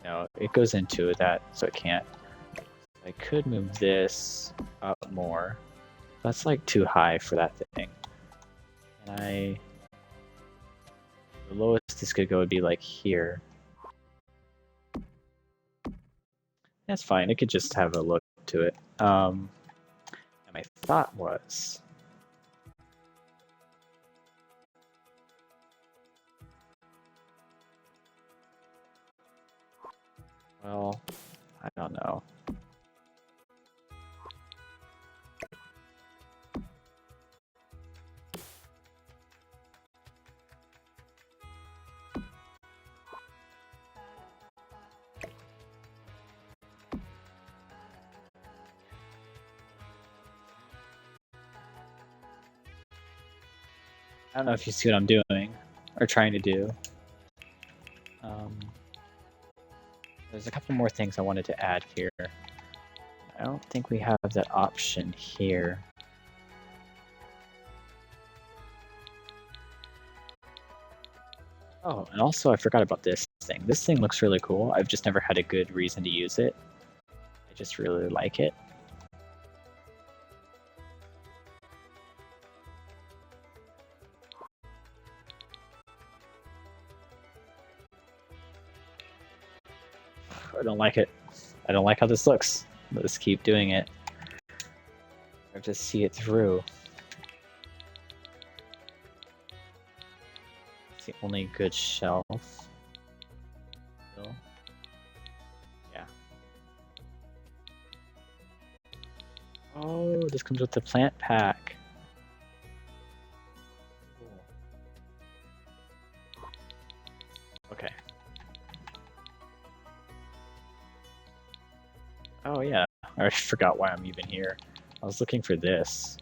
No, it goes into that, so it can't. I could move this up more. That's like too high for that thing. Can I... The lowest this could go would be like here. That's fine, it could just have a look to it. And my thought was... Well, I don't know. I don't know if you see what I'm doing, or trying to do. There's a couple more things I wanted to add here. I don't think we have that option here. Oh, and also I forgot about this thing. This thing looks really cool. I've just never had a good reason to use it. I just really like it. I don't like it. I don't like how this looks. Let's keep doing it. I have to see it through. It's the only good shelf. Yeah. Oh, this comes with the plant pack. Cool. Okay. Oh yeah, I already forgot why I'm even here. I was looking for this.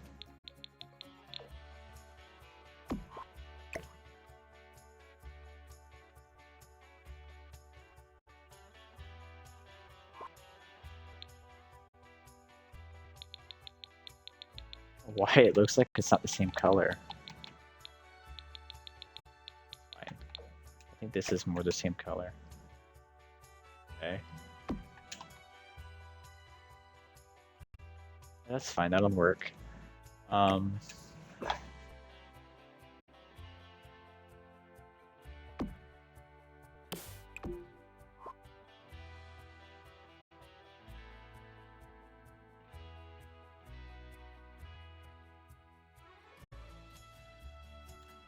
Why it looks like it's not the same color. Fine. I think this is more the same color. Okay. That's fine, that'll work.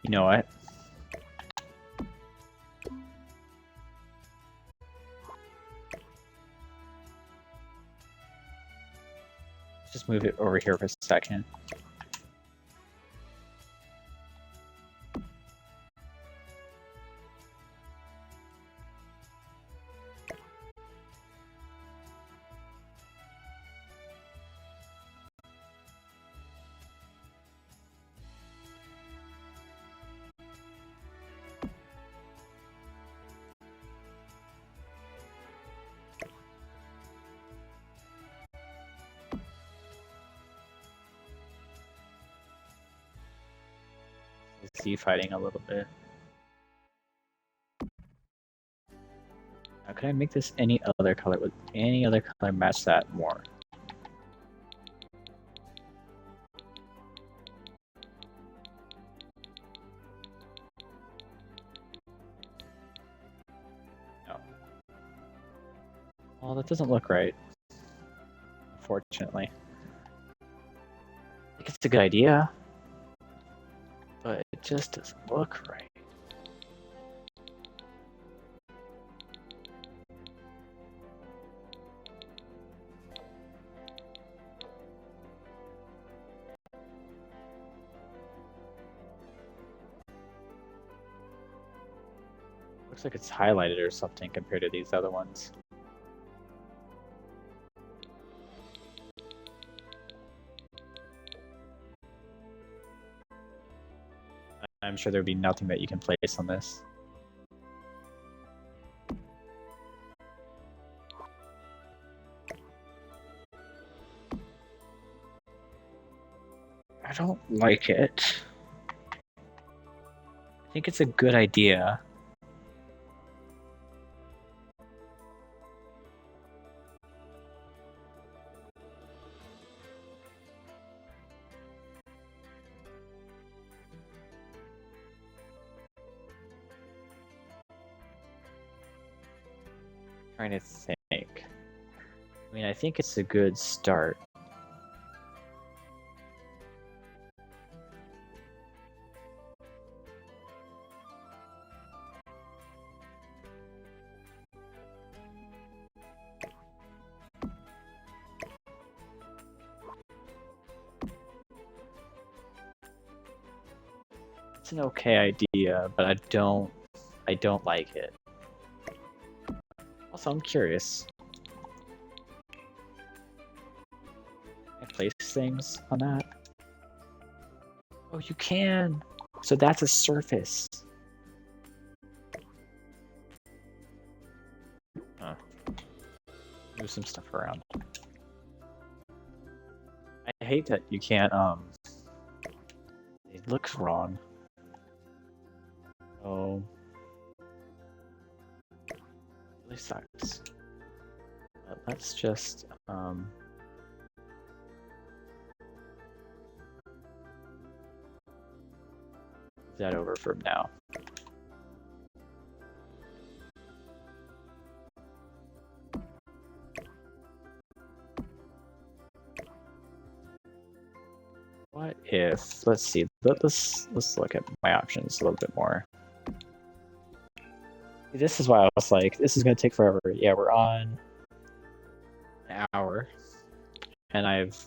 You know what? Let's just move it over here for a second. See fighting a little bit. Now, could I make this any other color? Would any other color match that more? No. Well, that doesn't look right. Unfortunately. I think it's a good idea, but it just doesn't look right. Looks like it's highlighted or something compared to these other ones. I'm sure there would be nothing that you can place on this. I don't like it. I think it's a good idea. Trying to think. I mean, I think it's a good start. It's an okay idea, but I don't like it. Also, I'm curious. Can I place things on that? Oh, you can! So that's a surface. Huh. Move some stuff around. I hate that you can't, it looks wrong. Oh. It really sucks. But let's just, that over for now. What if, let's see, let's look at my options a little bit more. This is why I was like, this is gonna take forever. Yeah, we're on an hour, and I've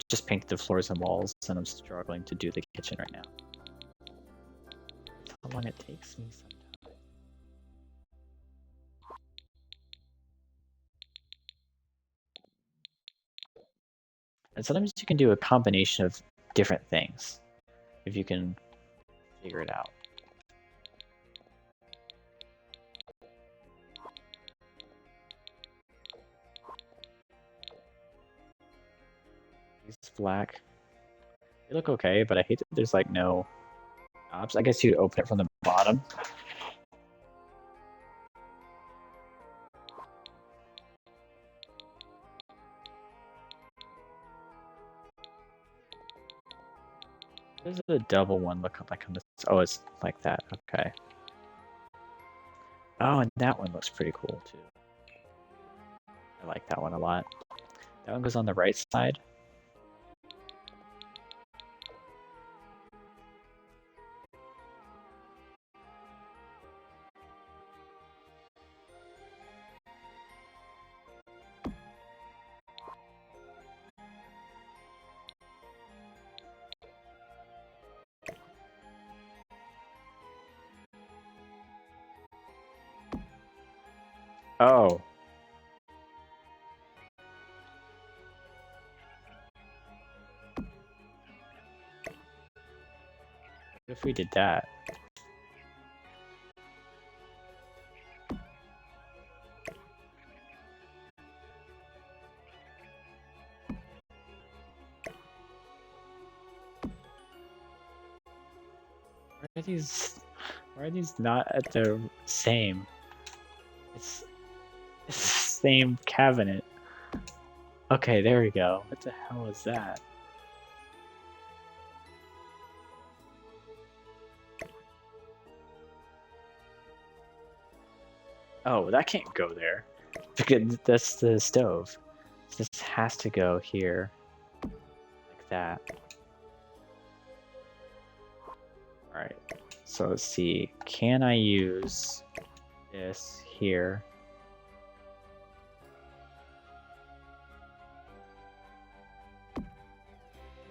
just painted the floors and walls, and I'm struggling to do the kitchen right now. That's how long it takes me sometimes. And sometimes you can do a combination of different things, if you can figure it out. It's black. They look okay, but I hate that there's like no knobs. I guess you'd open it from the bottom. There's a double one look like on this. Oh, it's like that. Okay. Oh, and that one looks pretty cool too. I like that one a lot. That one goes on the right side. Oh. What if we did that? Why are these not at the same? It's the same cabinet. Okay, there we go. What the hell is that? Oh, that can't go there. Because that's the stove. This has to go here. Like that. Alright. So let's see. Can I use this here?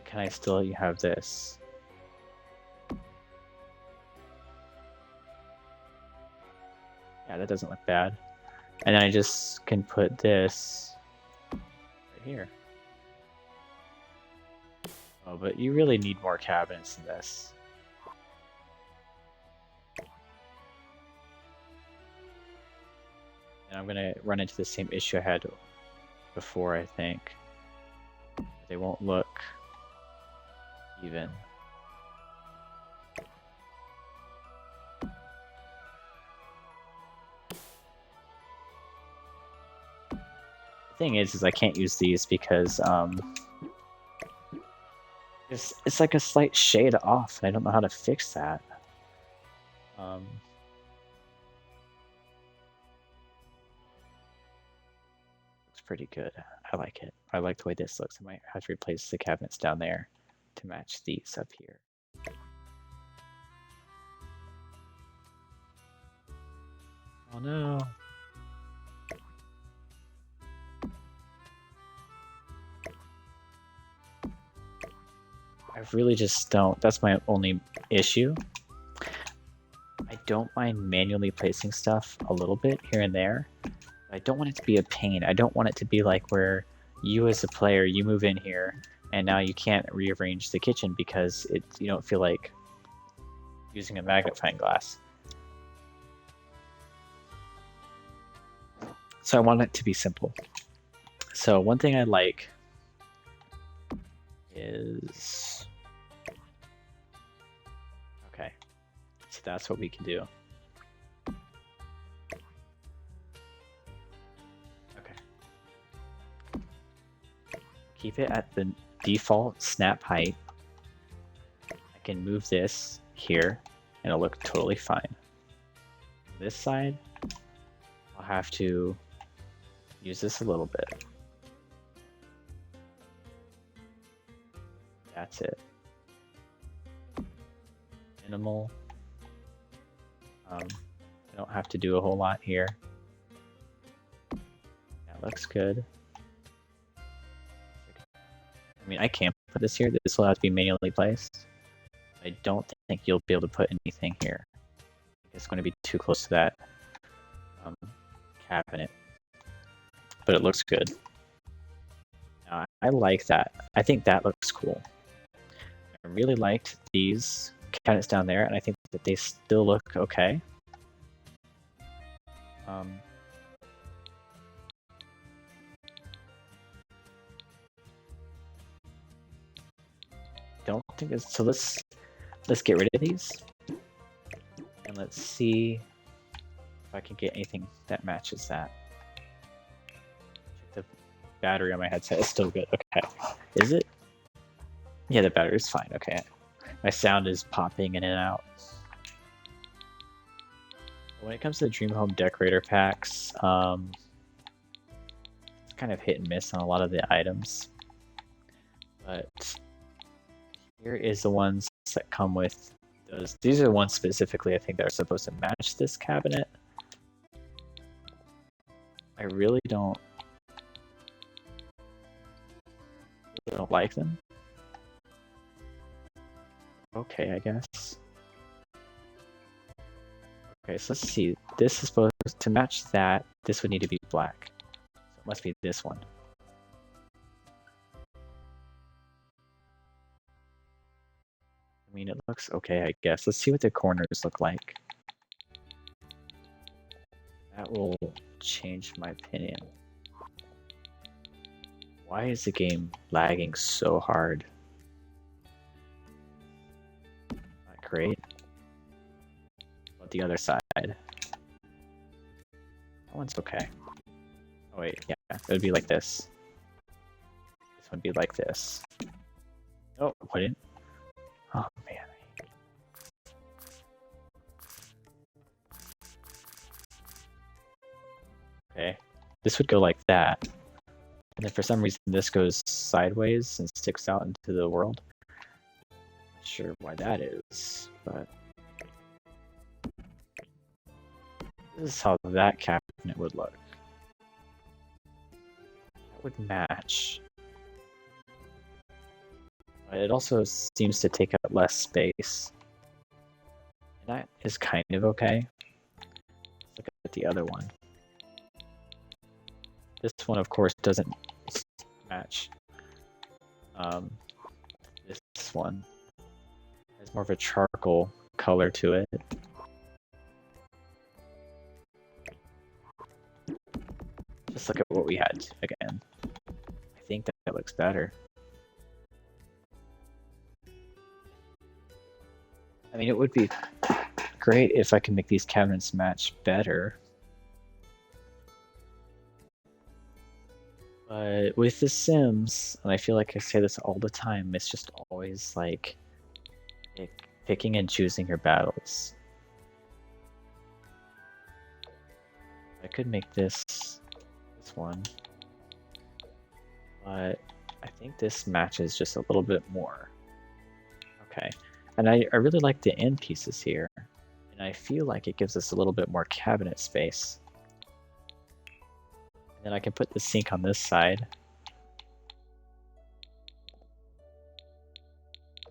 Can I still have this? Yeah, that doesn't look bad. And then I just can put this right here. Oh, but you really need more cabinets than this. And I'm gonna run into the same issue I had before, I think. They won't look even. The thing is I can't use these because it's like a slight shade off, and I don't know how to fix that. Looks pretty good. I like it. I like the way this looks. I might have to replace the cabinets down there to match these up here. Oh no. I really just don't. That's my only issue. I don't mind manually placing stuff a little bit here and there. I don't want it to be a pain. I don't want it to be like where you as a player, you move in here and now you can't rearrange the kitchen because you don't feel like using a magnifying glass. So I want it to be simple. So one thing I like is... Okay, so that's what we can do. Okay. Keep it at the default snap height. I can move this here and it'll look totally fine. This side, I'll have to use this a little bit. That's it. Minimal. I don't have to do a whole lot here. That looks good. I mean, I can't put this here. This will have to be manually placed. I don't think you'll be able to put anything here. It's going to be too close to that cabinet. But it looks good. Now, I like that. I think that looks cool. I really liked these cabinets down there, and I think that they still look okay. Don't think it's, so let's get rid of these. And let's see if I can get anything that matches that. Check the battery on my headset is still good. Okay. Is it? Yeah, the battery's fine. Okay. My sound is popping in and out. When it comes to the Dream Home Decorator packs, it's kind of hit and miss on a lot of the items. But here is the ones that come with those. These are the ones specifically I think that are supposed to match this cabinet. I really don't like them. Okay, I guess. Okay, so let's see. This is supposed to match that. This would need to be black. So it must be this one. I mean, it looks okay, I guess. Let's see what the corners look like. That will change my opinion. Why is the game lagging so hard? Not great. But the other side. That one's okay. Oh wait, yeah, it would be like this. This would be like this. Oh, it wouldn't. Oh man. Okay, this would go like that. And then for some reason this goes sideways and sticks out into the world. Not sure why that is, but this is how that cabinet would look. That would match. But it also seems to take up less space. And that is kind of okay. Let's look at the other one. This one, of course, doesn't match. This one has more of a charcoal color to it. Just look at what we had again. I think that looks better. I mean, it would be great if I can make these cabinets match better. But with The Sims, and I feel like I say this all the time, it's just always like picking and choosing your battles. I could make this one, but I think this matches just a little bit more. Okay, and I really like the end pieces here, and I feel like it gives us a little bit more cabinet space. And then I can put the sink on this side. I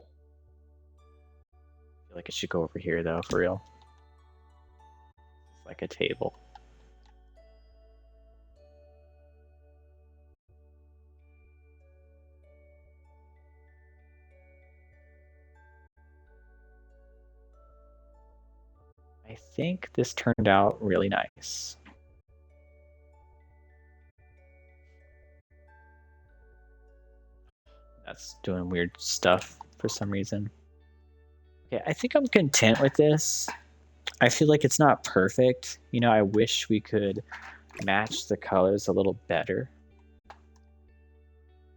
feel like it should go over here though, for real. It's like a table. I think this turned out really nice. That's doing weird stuff for some reason. Okay, I think I'm content with this. I feel like it's not perfect. You know, I wish we could match the colors a little better.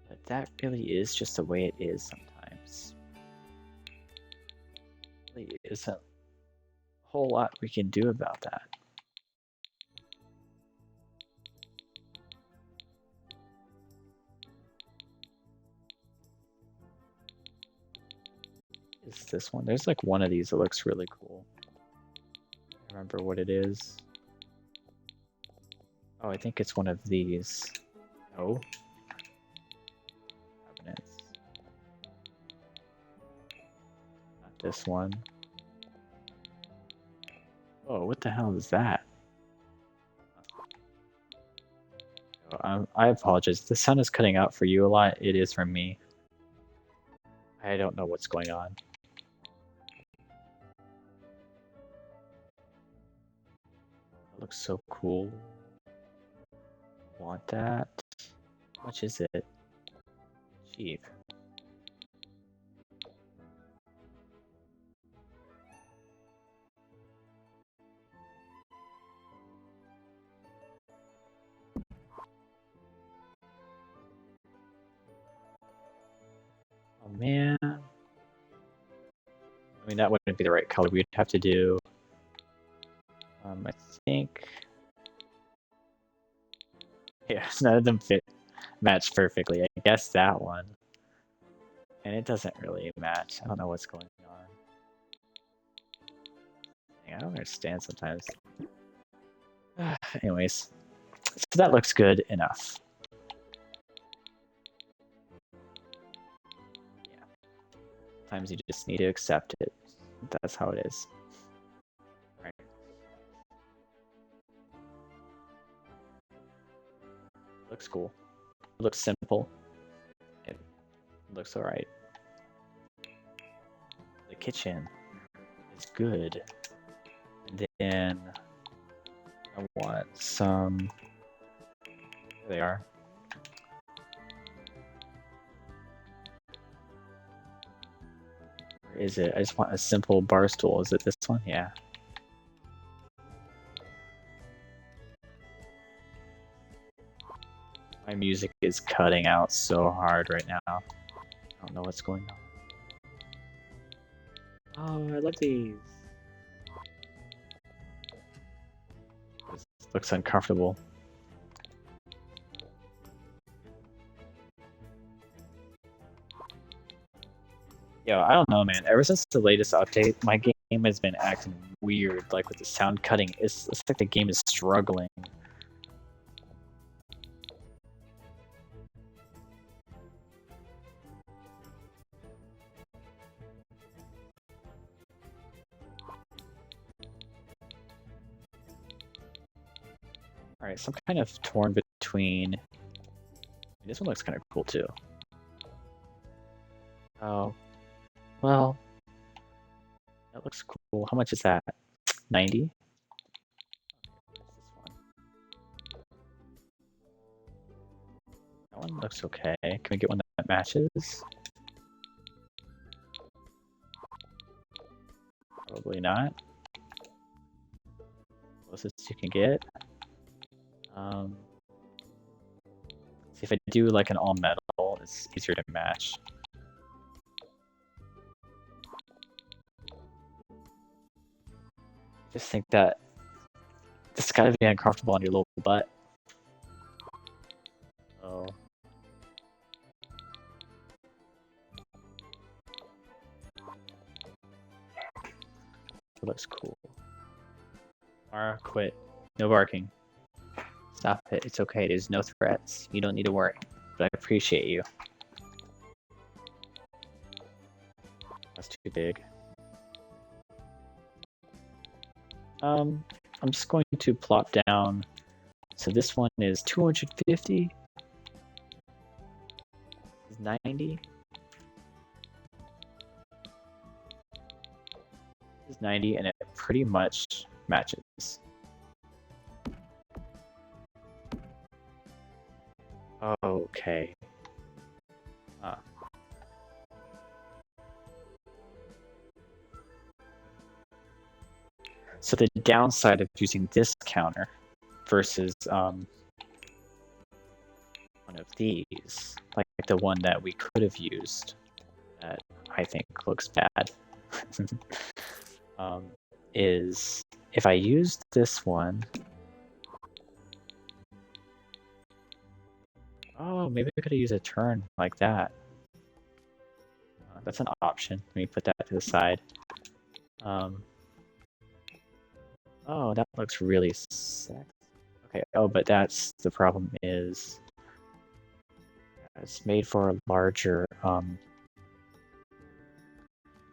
But that really is just the way it is sometimes. There really isn't a whole lot we can do about that. Is this one? There's like one of these that looks really cool. I remember what it is. Oh, I think it's one of these. No. Cabinets. Not this one. Oh, what the hell is that? Oh, I apologize. The sound is cutting out for you a lot. It is for me. I don't know what's going on. That looks so cool. Want that? How much is it? Cheap. Oh man. I mean, that wouldn't be the right color. We'd have to do, I think, yeah, none of them match perfectly. I guess that one. And it doesn't really match. I don't know what's going on. I don't understand sometimes. Anyways, so that looks good enough. Yeah. Sometimes you just need to accept it. That's how it is. Right. Looks cool. It looks simple. It looks alright. The kitchen is good. And then I want some. There they are. Where is it? I just want a simple bar stool. Is it this one? Yeah. My music is cutting out so hard right now. I don't know what's going on. Oh, I love these. This looks uncomfortable. Yo, I don't know, man. Ever since the latest update, my game has been acting weird, like with the sound cutting. It's like the game is struggling. Alright, so I'm kind of torn between... This one looks kind of cool, too. Oh. Well... That looks cool. How much is that? 90? That one looks okay. Can we get one that matches? Probably not. Closest you can get. See, if I do like an all metal, it's easier to match. I just think that it's gotta be uncomfortable on your little butt. Oh. It looks cool. Mara, quit. No barking. Stop it. It's okay. There's no threats. You don't need to worry. But I appreciate you. That's too big. I'm just going to plop down. So this one is 250. Is 90. Is 90, and it pretty much matches. Okay. So the downside of using this counter versus one of these, like the one that we could have used, that I think looks bad, is if I used this one. Oh, maybe I could have used a turn like that. That's an option. Let me put that to the side. Oh, that looks really sexy. Okay, oh, but that's the problem is it's made for a larger, I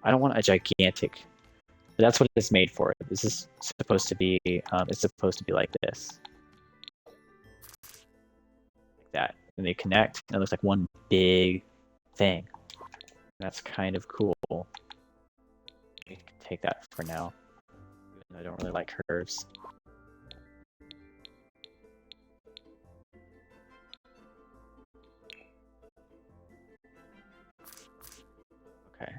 don't want a gigantic, but that's what it's made for. This is supposed to be, it's supposed to be like this. Like that. And they connect, and it looks like one big thing. That's kind of cool. We can take that for now. Even though I don't really like curves. Okay.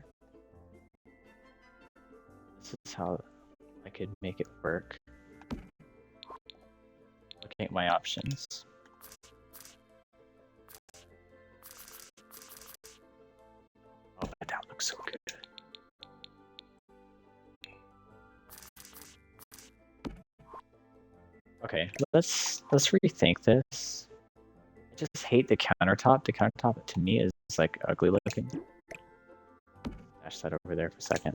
This is how I could make it work. Looking at my options. looks so good. Okay, let's rethink this. I just hate the countertop. The countertop to me is like ugly looking. Dash that over there for a second.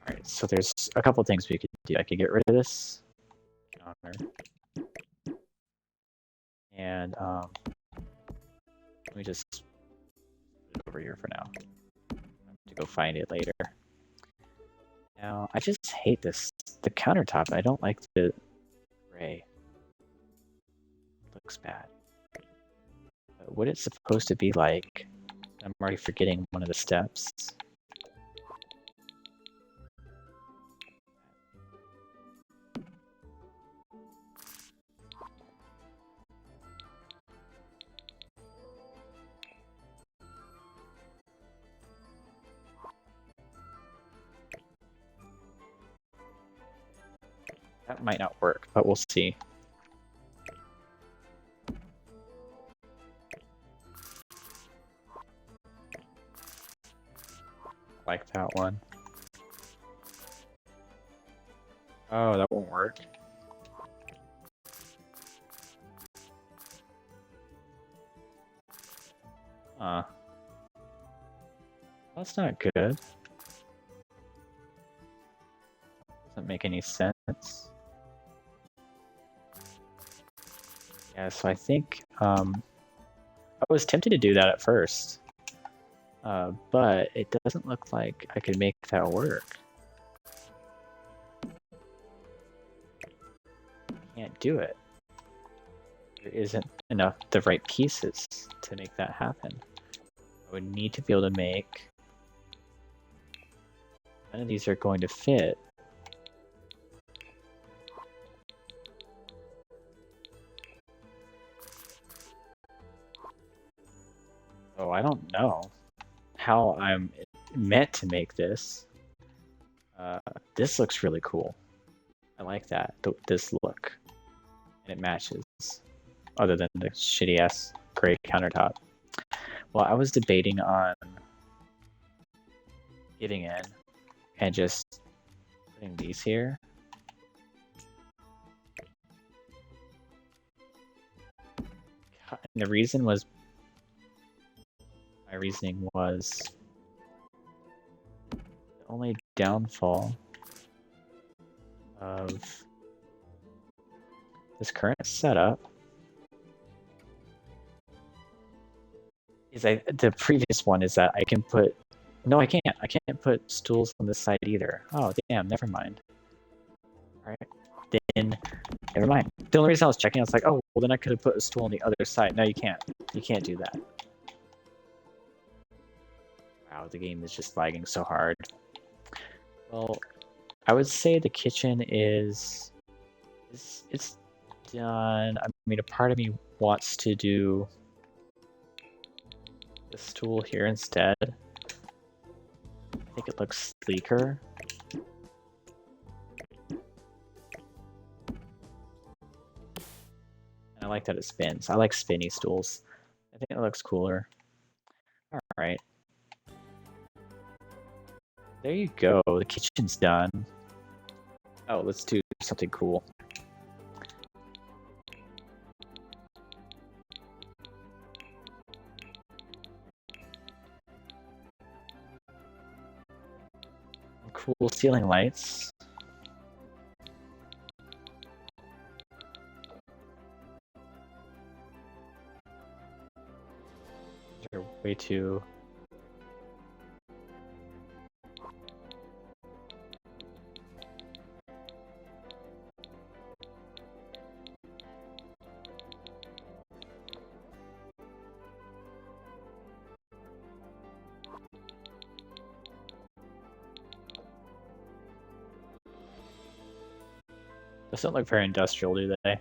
Alright, so there's a couple things we could do. I could get rid of this counter. And let me just put it over here for now. I have to go find it later. Now, I just hate this. The countertop, I don't like the gray. It looks bad. But what it's supposed to be like, I'm already forgetting one of the steps. That might not work, but we'll see. Like that one. Oh, that won't work. That's not good. Doesn't make any sense. Yeah, so I think I was tempted to do that at first, but it doesn't look like I could make that work. Can't do it. There isn't enough the right pieces to make that happen. I would need to be able to make. None of these are going to fit. Oh, I don't know how I'm meant to make this. This looks really cool. I like that, this look. And it matches, other than the shitty-ass gray countertop. Well, I was debating on giving in and just putting these here. And the reason was, my reasoning was, the only downfall of this current setup is the previous one is that I can put, no, I can't put stools on this side either. Oh, damn, never mind. Alright, then, never mind. The only reason I was checking, I was like, oh, well then I could have put a stool on the other side. No, you can't. You can't do that. Wow, the game is just lagging so hard. Well, I would say the kitchen is it's done. I mean, a part of me wants to do the stool here instead. I think it looks sleeker. And I like that it spins. I like spinny stools. I think it looks cooler. Alright. There you go. The kitchen's done. Oh, let's do something cool. Cool ceiling lights. They're way too... Doesn't look very industrial, do they?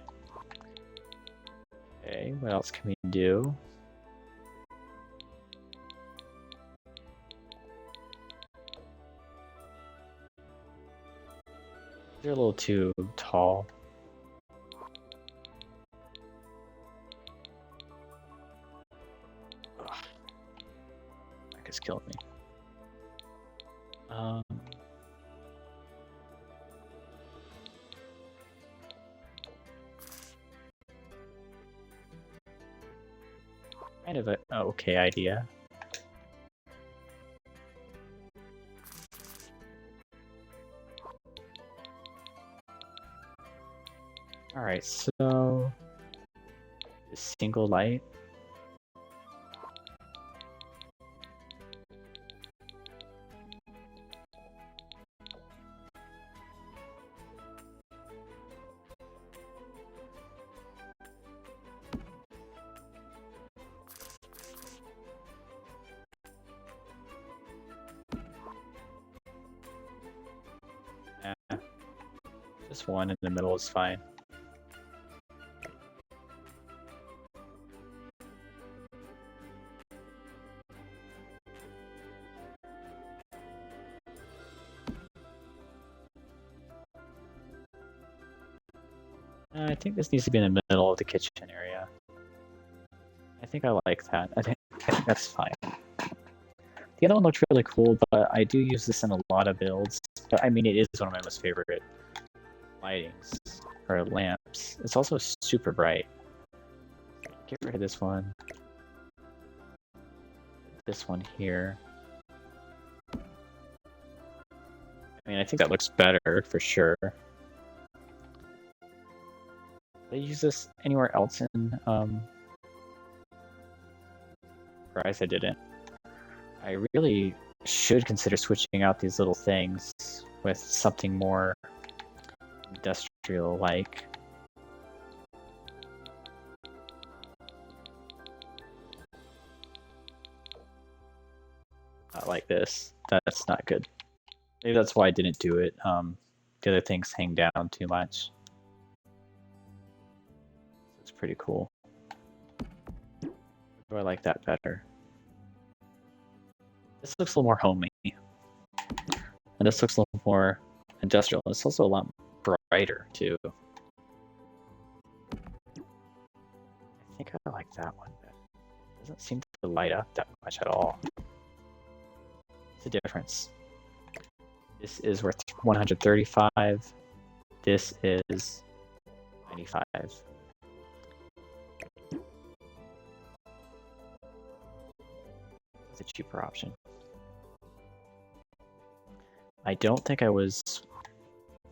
Okay, what else can we do? They're a little too tall. Ugh. That is killing me. Um, kind of a okay idea. All right, so single light. Yeah, just one in the middle is fine. I think this needs to be in the middle of the kitchen area. I think I like that. I think that's fine. The other one looked really cool, but I do use this in a lot of builds. But I mean, it is one of my most favorite lightings or lamps. It's also super bright. Get rid of this one. This one here. I mean, I think that looks better for sure. Did I use this anywhere else in Rise? I didn't. I really should consider switching out these little things with something more industrial-like. Not like this. That's not good. Maybe that's why I didn't do it. The other things hang down too much. It's pretty cool. Do I like that better? This looks a little more homey. And this looks a little more industrial. It's also a lot brighter, too. I think I like that one better. It doesn't seem to light up that much at all. What's the difference? This is worth 135. This is 95. It's a cheaper option. I don't think I was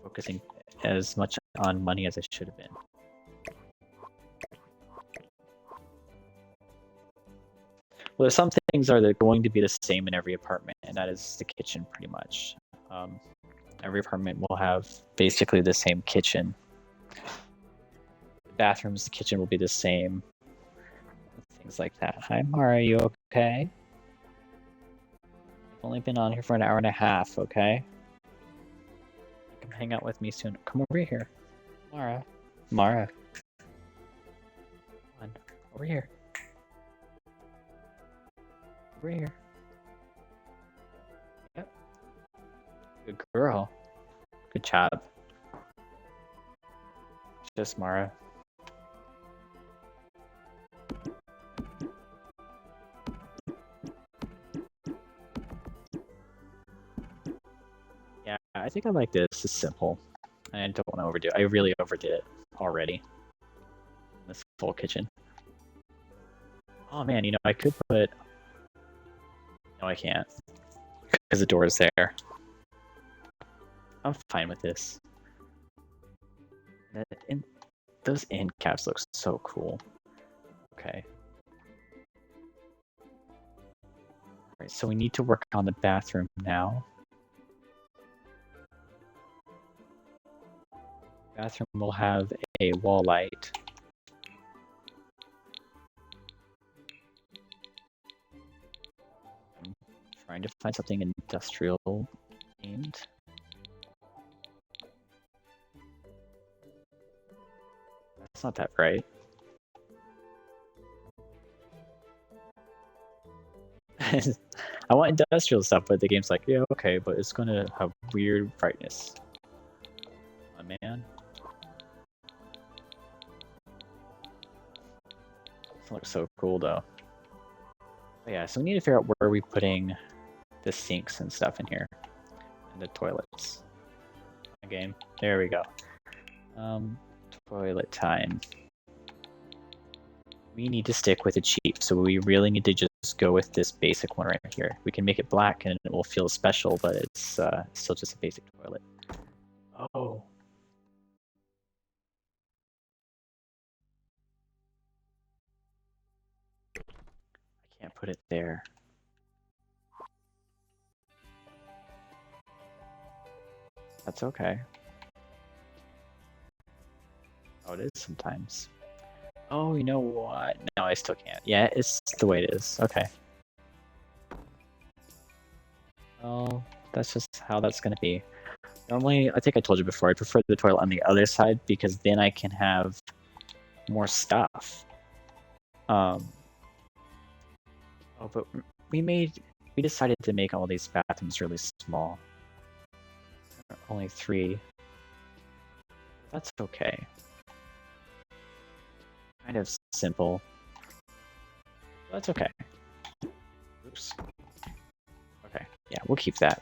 focusing as much on money as I should have been. Well, some things are going to be the same in every apartment, and that is the kitchen pretty much. Every apartment will have basically the same kitchen. The bathrooms, the kitchen will be the same. Things like that. Hi, Mara, are you okay? I've only been on here for an hour and a half, okay? Come hang out with me soon. Come over here. Mara. Mara. Come on. Over here. Over here. Yep. Good girl. Good job. Just Mara. Yeah, I think I like this. It's simple. I don't want to overdo it. I really overdid it already. This full kitchen. Oh man, you know, I could put... No, I can't. Because the door is there. I'm fine with this. Those end caps look so cool. Okay. Alright, so we need to work on the bathroom now. Bathroom will have a wall light. I'm trying to find something industrial themed. That's not that bright. I want industrial stuff, but the game's like, yeah, okay, but it's gonna have weird brightness. Oh man. This looks so cool though. But yeah, so we need to figure out where we're putting the sinks and stuff in here. the toilets. Game. There we go. Toilet time. We need to stick with it cheap, so we really need to just go with this basic one right here. We can make it black and it will feel special, but it's still just a basic toilet. Oh. I can't put it there. That's okay. Oh, it is sometimes. Oh, you know what? No, I still can't. Yeah, it's the way it is. Okay. Well, that's just how that's gonna be. Normally, I think I told you before, I prefer the toilet on the other side because then I can have more stuff. Oh, but we decided to make all these bathrooms really small. Only 3. That's okay. Kind of simple. That's okay. Oops. Okay, yeah, we'll keep that.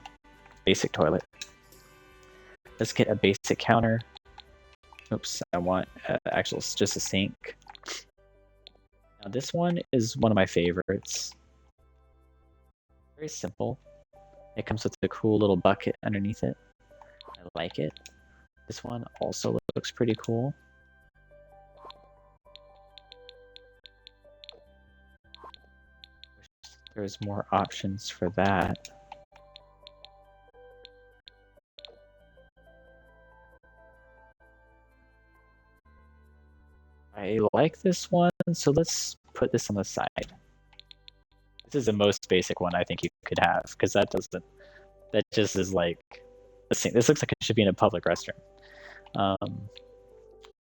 Basic toilet. Let's get a basic counter. Oops, I want actual just a sink. Now this one is one of my favorites. Very simple. It comes with a cool little bucket underneath it. I like it. This one also looks pretty cool. There's more options for that. I like this one, so let's put this on the side. This is the most basic one I think you could have, because that just is like, this looks like it should be in a public restroom. Oh,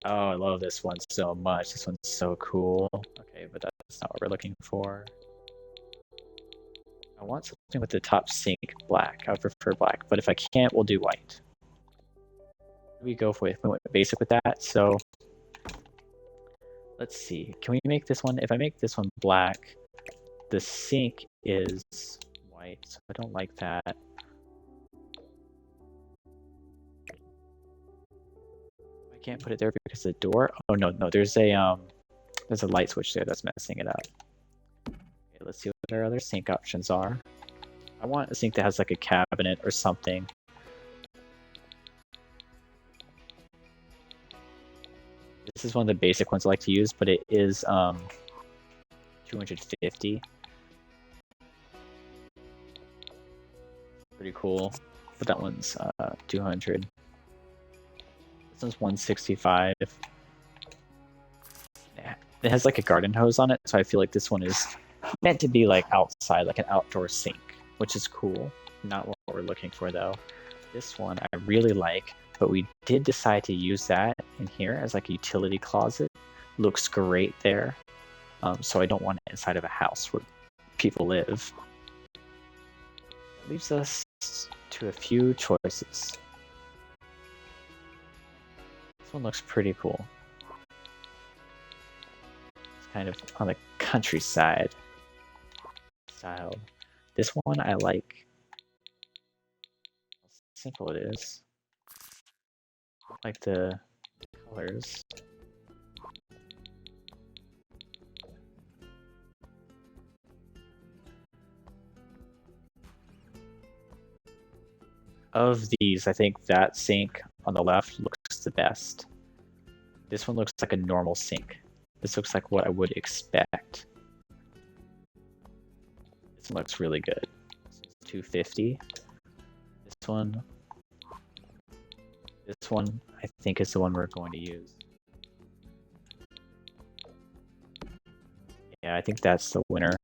I love this one so much. This one's so cool. Okay, but that's not what we're looking for. I want something with the top sink black. I would prefer black, but if I can't, we'll do white. We go for it. We went basic with that, so let's see. Can we make this one? If I make this one black, the sink is white, so I don't like that. I can't put it there because the door. Oh no, there's a light switch there that's messing it up. Okay, let's see what our other sink options are. I want a sink that has like a cabinet or something. This is one of the basic ones I like to use, but it is 250. Pretty cool. But that one's 200. This one's 165. Yeah. It has like a garden hose on it, so I feel like this one is meant to be like outside, like an outdoor sink, which is cool. Not what we're looking for though. This one I really like, but we did decide to use that in here as like a utility closet. Looks great there. So I don't want it inside of a house where people live. That leaves us to a few choices. This one looks pretty cool. It's kind of on the countryside style. This one I like. How simple it is. I like the colors. Of these, I think that sink on the left looks the best. This one looks like a normal sink. This looks like what I would expect. This one looks really good. This one's 250. This one, I think is the one we're going to use. Yeah, I think that's the winner.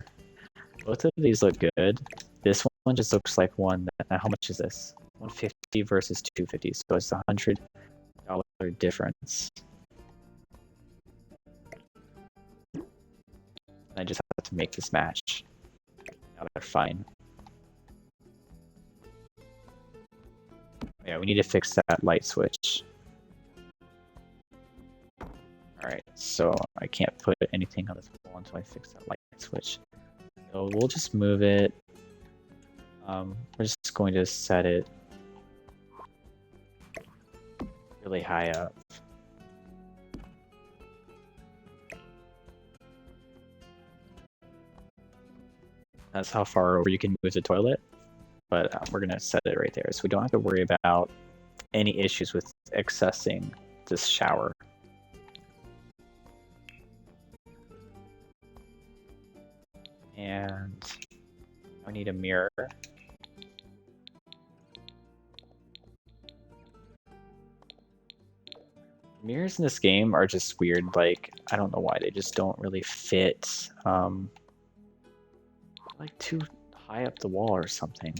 Both of these look good. This one just looks like one that, how much is this? 150 versus 250, so it's $100 difference. And I just have to make this match. Now they're fine. Yeah, we need to fix that light switch. Alright, so I can't put anything on this wall until I fix that light switch. So we'll just move it. We're just going to set it really high up. That's how far over you can move the toilet, but we're gonna set it right there so we don't have to worry about any issues with accessing this shower. And I need a mirror. Mirrors in this game are just weird. Like, I don't know why they just don't really fit. Like too high up the wall or something.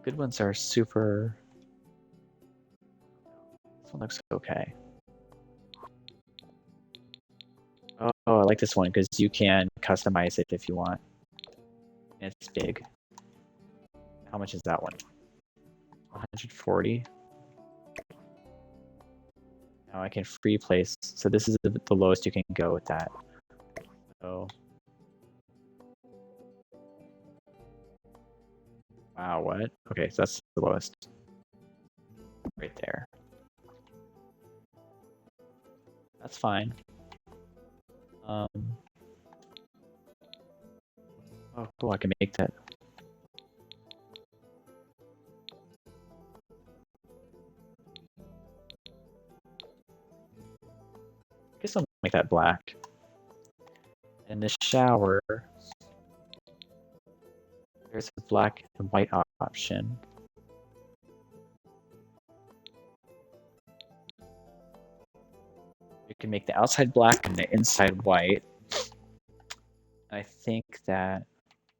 Good ones are super. This one looks okay. Oh, I like this one because you can customize it if you want. And it's big. How much is that one? 140. Now I can free place. So this is the lowest you can go with that. So. Wow, what? Okay, so that's the lowest. Right there. That's fine. Oh, cool, I can make that. I guess I'll make that black. And the shower, there's a black and white option. You can make the outside black and the inside white. I think that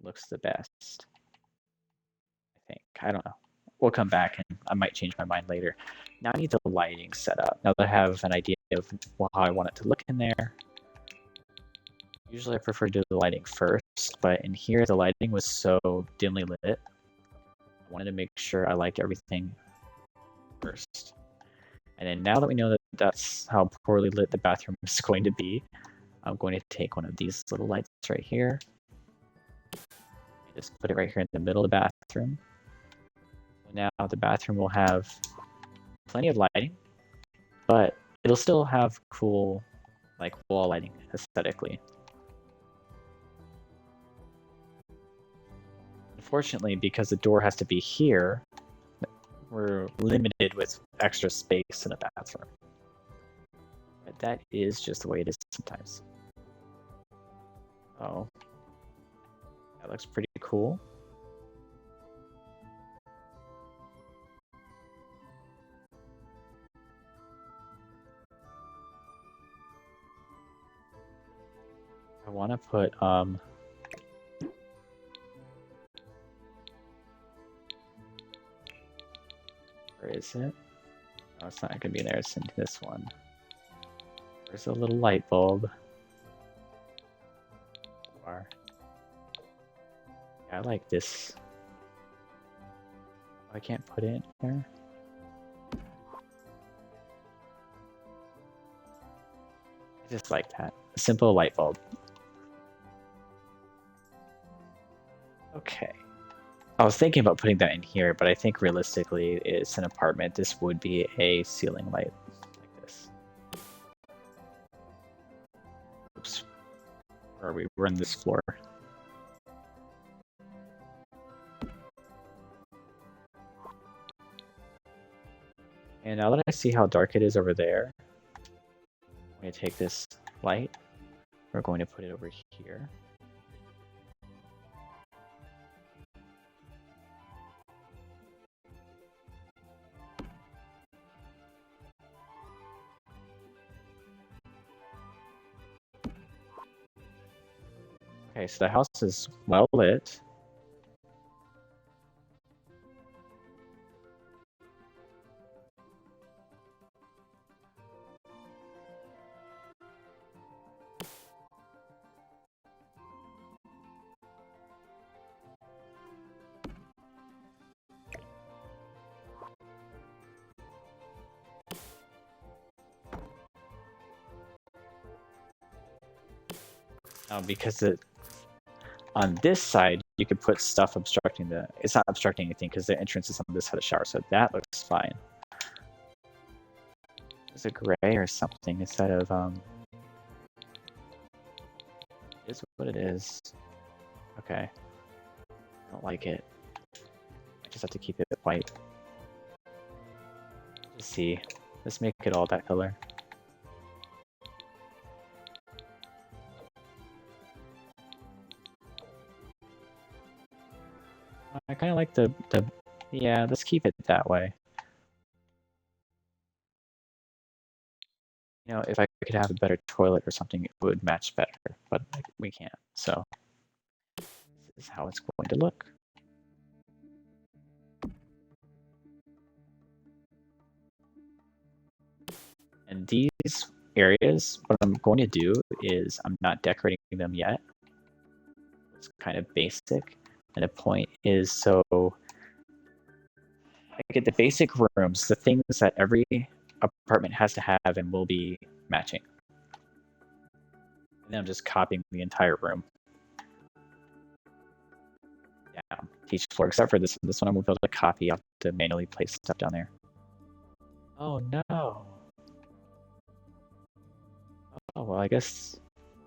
looks the best. I think. I don't know. We'll come back and I might change my mind later. Now I need the lighting set up. Now that I have an idea of how I want it to look in there. Usually I prefer to do the lighting first, but in here the lighting was so dimly lit. I wanted to make sure I liked everything first. And then now that we know that that's how poorly lit the bathroom is going to be, I'm going to take one of these little lights right here. Just put it right here in the middle of the bathroom. Now the bathroom will have plenty of lighting, but it'll still have cool, like, wall lighting aesthetically. Unfortunately, because the door has to be here, we're limited with extra space in a bathroom. But that is just the way it is sometimes. Oh. That looks pretty cool. I want to put, where is it? Oh, it's not going to be there. It's in this one. There's a little light bulb. Yeah, I like this. I can't put it in there. I just like that. A simple light bulb. Okay. I was thinking about putting that in here, but I think realistically it's an apartment. This would be a ceiling light like this. Oops. Where are we? We're on this floor. And now that I see how dark it is over there, I'm going to take this light. We're going to put it over here. Okay, so the house is well lit. Because on this side, you could put stuff obstructing it's not obstructing anything because the entrance is on this side of the shower, so that looks fine. Is it gray or something instead of it is what it is. Okay. I don't like it. I just have to keep it white. Let's see. Let's make it all that color. I kind of like the yeah, let's keep it that way. You know, if I could have a better toilet or something, it would match better, but we can't. So this is how it's going to look. And these areas, what I'm going to do is I'm not decorating them yet. It's kind of basic. And the point is so I get the basic rooms, the things that every apartment has to have and will be matching. And then I'm just copying the entire room. Yeah, each floor, except for this one I won't be able to copy. I'll have to manually place stuff down there. Oh no. Oh, well, I guess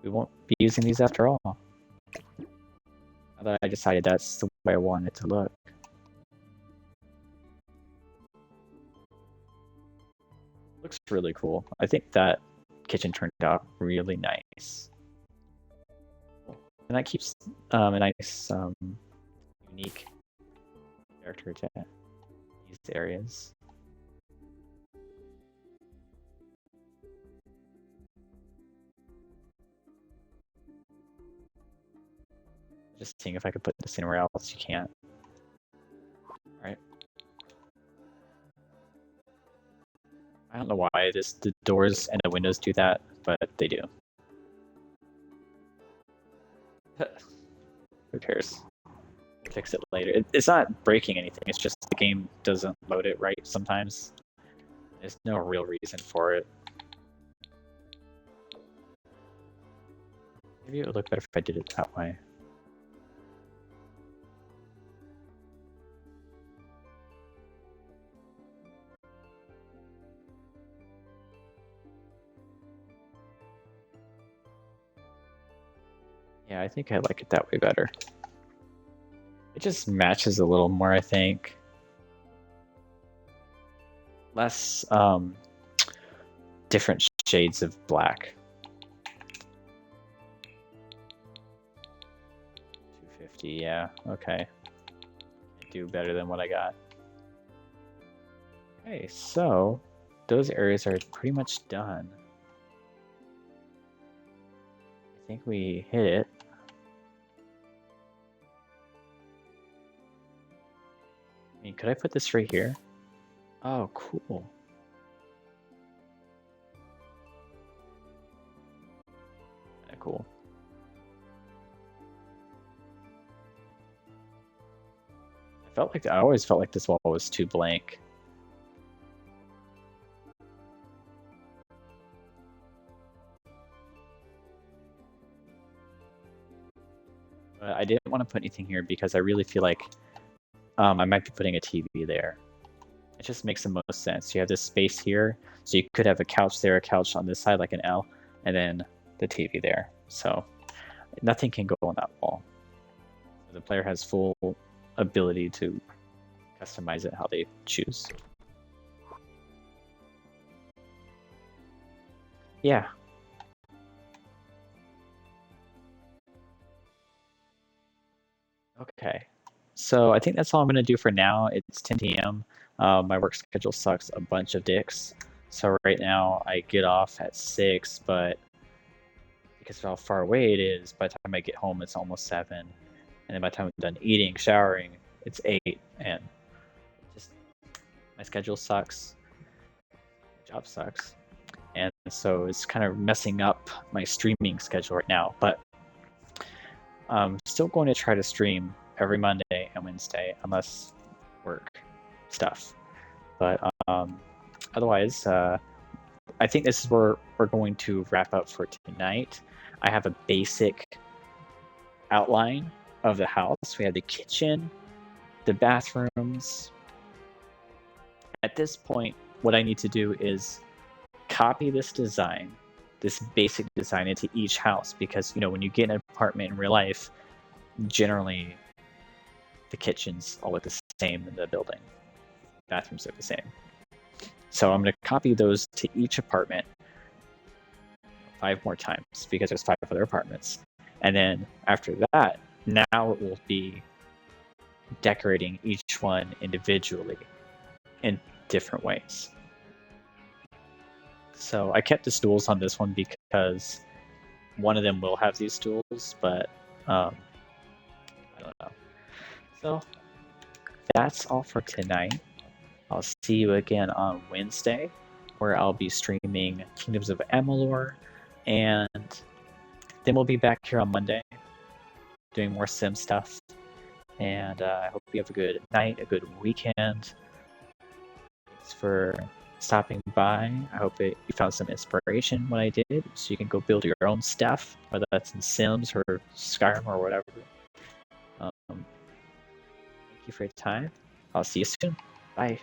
we won't be using these after all. Now that I decided that's the way I want it to look. Looks really cool. I think that kitchen turned out really nice. And that keeps a nice unique character to these areas. Just seeing if I could put this anywhere else. You can't. Alright. I don't know why the doors and the windows do that, but they do. Who cares? Fix it later. It's not breaking anything, it's just the game doesn't load it right sometimes. There's no real reason for it. Maybe it would look better if I did it that way. Yeah, I think I like it that way better. It just matches a little more, I think. Less different shades of black. 250, yeah, okay. Do better than what I got. Okay, so those areas are pretty much done. I think we hit it. I mean, could I put this right here? Oh, cool. Kinda cool. I always felt like this wall was too blank. But I didn't want to put anything here because I really feel like I might be putting a TV there. It just makes the most sense. You have this space here, so you could have a couch there, a couch on this side like an L, and then the TV there. So nothing can go on that wall. The player has full ability to customize it how they choose. Yeah. Okay. So I think that's all I'm going to do for now. It's 10 p.m. My work schedule sucks a bunch of dicks. So right now I get off at 6, but because of how far away it is, by the time I get home, it's almost 7. And then by the time I'm done eating, showering, it's 8. And just my schedule sucks. My job sucks. And so it's kind of messing up my streaming schedule right now. But I'm still going to try to stream every Monday and Wednesday, unless work stuff. But otherwise, I think this is where we're going to wrap up for tonight. I have a basic outline of the house. We have the kitchen, the bathrooms. At this point, what I need to do is copy this design, this basic design, into each house, because when you get an apartment in real life, generally the kitchens all look the same in the building. Bathrooms look the same. So I'm going to copy those to each apartment 5 more times, because there's 5 other apartments. And then after that, now it will be decorating each one individually in different ways. So I kept the stools on this one because one of them will have these stools, but I don't know. So that's all for tonight. I'll see you again on Wednesday, where I'll be streaming Kingdoms of Amalur, and then we'll be back here on Monday doing more sim stuff. And I hope you have a good night, a good weekend. Thanks for stopping by. I hope you found some inspiration when I did, so you can go build your own stuff, whether that's in Sims or Skyrim or whatever. Thank you for your time. I'll see you soon. Bye.